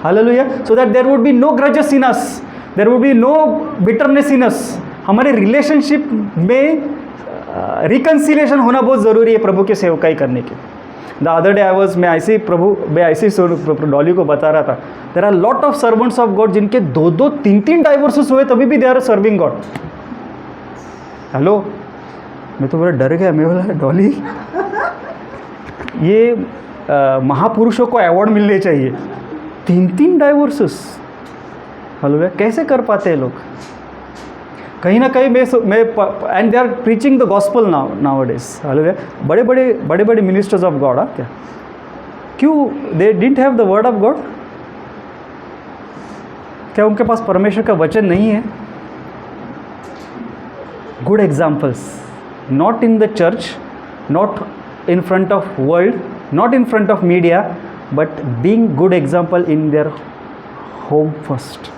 Hallelujah. So that there would be no grudges in us, there would be no bitterness in us. हमारे रिलेशनशिप में रिकन्सिलेशन होना बहुत ज़रूरी है प्रभु की सेवकाई करने की। द अदर डे मैं ऐसे डॉली को बता रहा था, there are lot of servants of God जिनके 2-2, 3-3 डाइवोर्सेस हुए तभी भी they are serving God. Hello, मैं तो बड़ा डर गया। मैं बोला डॉली, ये महापुरुषों को अवार्ड मिलने चाहिए। 3-3 डाइवोर्सेस, हेलो, कैसे कर पाते हैं लोग? कहीं ना कहीं मैं and they are preaching the gospel nowadays. Hello, बड़े बड़े मिनिस्टर्स ऑफ गॉड। क्या क्यों they didn't have the word of God? क्या उनके पास परमेश्वर का वचन नहीं है? Good examples, not in the church, not in front of world, not in front of media, but being good example in their home first.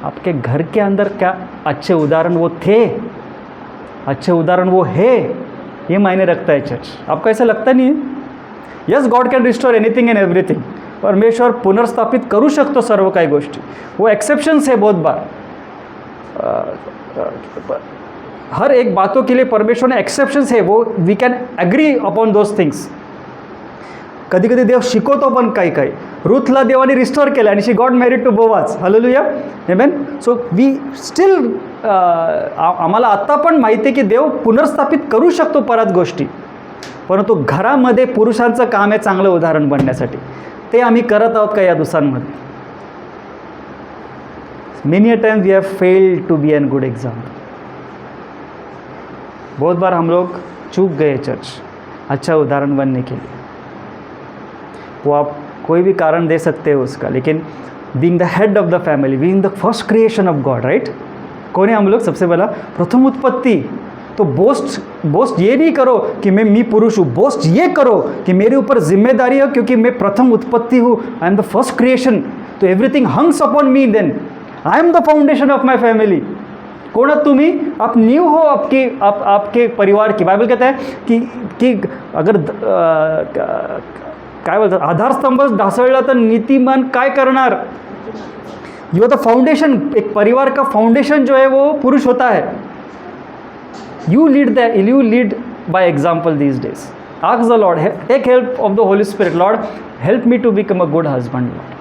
आपके घर के अंदर क्या अच्छे उदाहरण वो थे, अच्छे उदाहरण वो है, ये मायने रखता है चर्च। आपको ऐसा लगता नहीं है? Yes, God can restore anything and everything. परमेश्वर पुनर्स्थापित करू शकतो सर्व काही गोष्टी। वो एक्सेप्शन्स है बहुत बार। हर एक बातों के लिए परमेश्वर ने एक्सेप्शन्स है, वो we can agree upon those things. कधी कधी देव शिकवतो पण काही रूथला देवाने रिस्टोर केलं आणि she got married to Boaz. Hallelujah, amen. So we still आम्हाला आत्ता पण माहिती आहे की देव पुनर्स्थापित करू शकतो परत गोष्टी, परंतु घरामध्ये पुरुषांचं काम आहे चांगलं उदाहरण बनण्यासाठी। ते आम्ही करत आहोत का या दिवसांमध्ये? Many a time we have failed to be an good example. बहुत बार हम लोग चूक गए चर्च अच्छा उदाहरण बनने के लिए। वो आप कोई भी कारण दे सकते हो उसका, लेकिन being the head of the family, being the first creation of God, right? कौन है हम लोग? सबसे पहला प्रथम उत्पत्ति। तो बोस्ट ये नहीं करो कि मैं पुरुष हूँ, बोस्ट ये करो कि मेरे ऊपर जिम्मेदारी है क्योंकि मैं प्रथम उत्पत्ति हूँ। I am the first creation, तो everything hangs upon me, then I am the foundation of my family. कौन आहात तुम्ही? आप नींव हो आपके परिवार की। बाइबल कहता है कि अगर काय बोलतात, आधारस्तंभ ढासळला तर नीतिमान काय करणार? You are the foundation. एक परिवार का फाउंडेशन जो है वो पुरुष होता है। You lead by example these days. Ask the Lord, take help of the Holy Spirit. Lord, help me to become a good husband. Lord,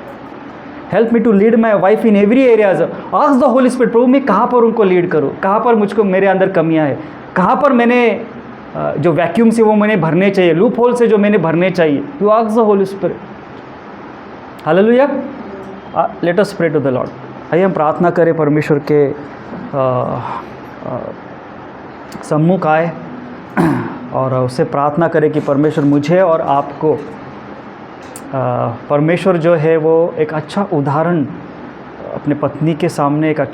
help me to lead my wife in every areas. Ask the Holy Spirit, प्रभु मैं कहाँ पर उनको lead करूँ, कहाँ पर मुझको मेरे अंदर कमियाँ हैं, कहाँ पर मैंने जो वैक्यूम से वो मैंने भरने चाहिए, लूप होल से जो मैंने भरने चाहिए। You ask the Holy Spirit. हालेलुया। Let us pray to the Lord. आइए हम प्रार्थना करें, परमेश्वर के सम्मुख आए और उससे प्रार्थना करें कि परमेश्वर मुझे और आपको, परमेश्वर जो है वो एक अच्छा उदाहरण अपने पत्नी के सामने एक अच्छा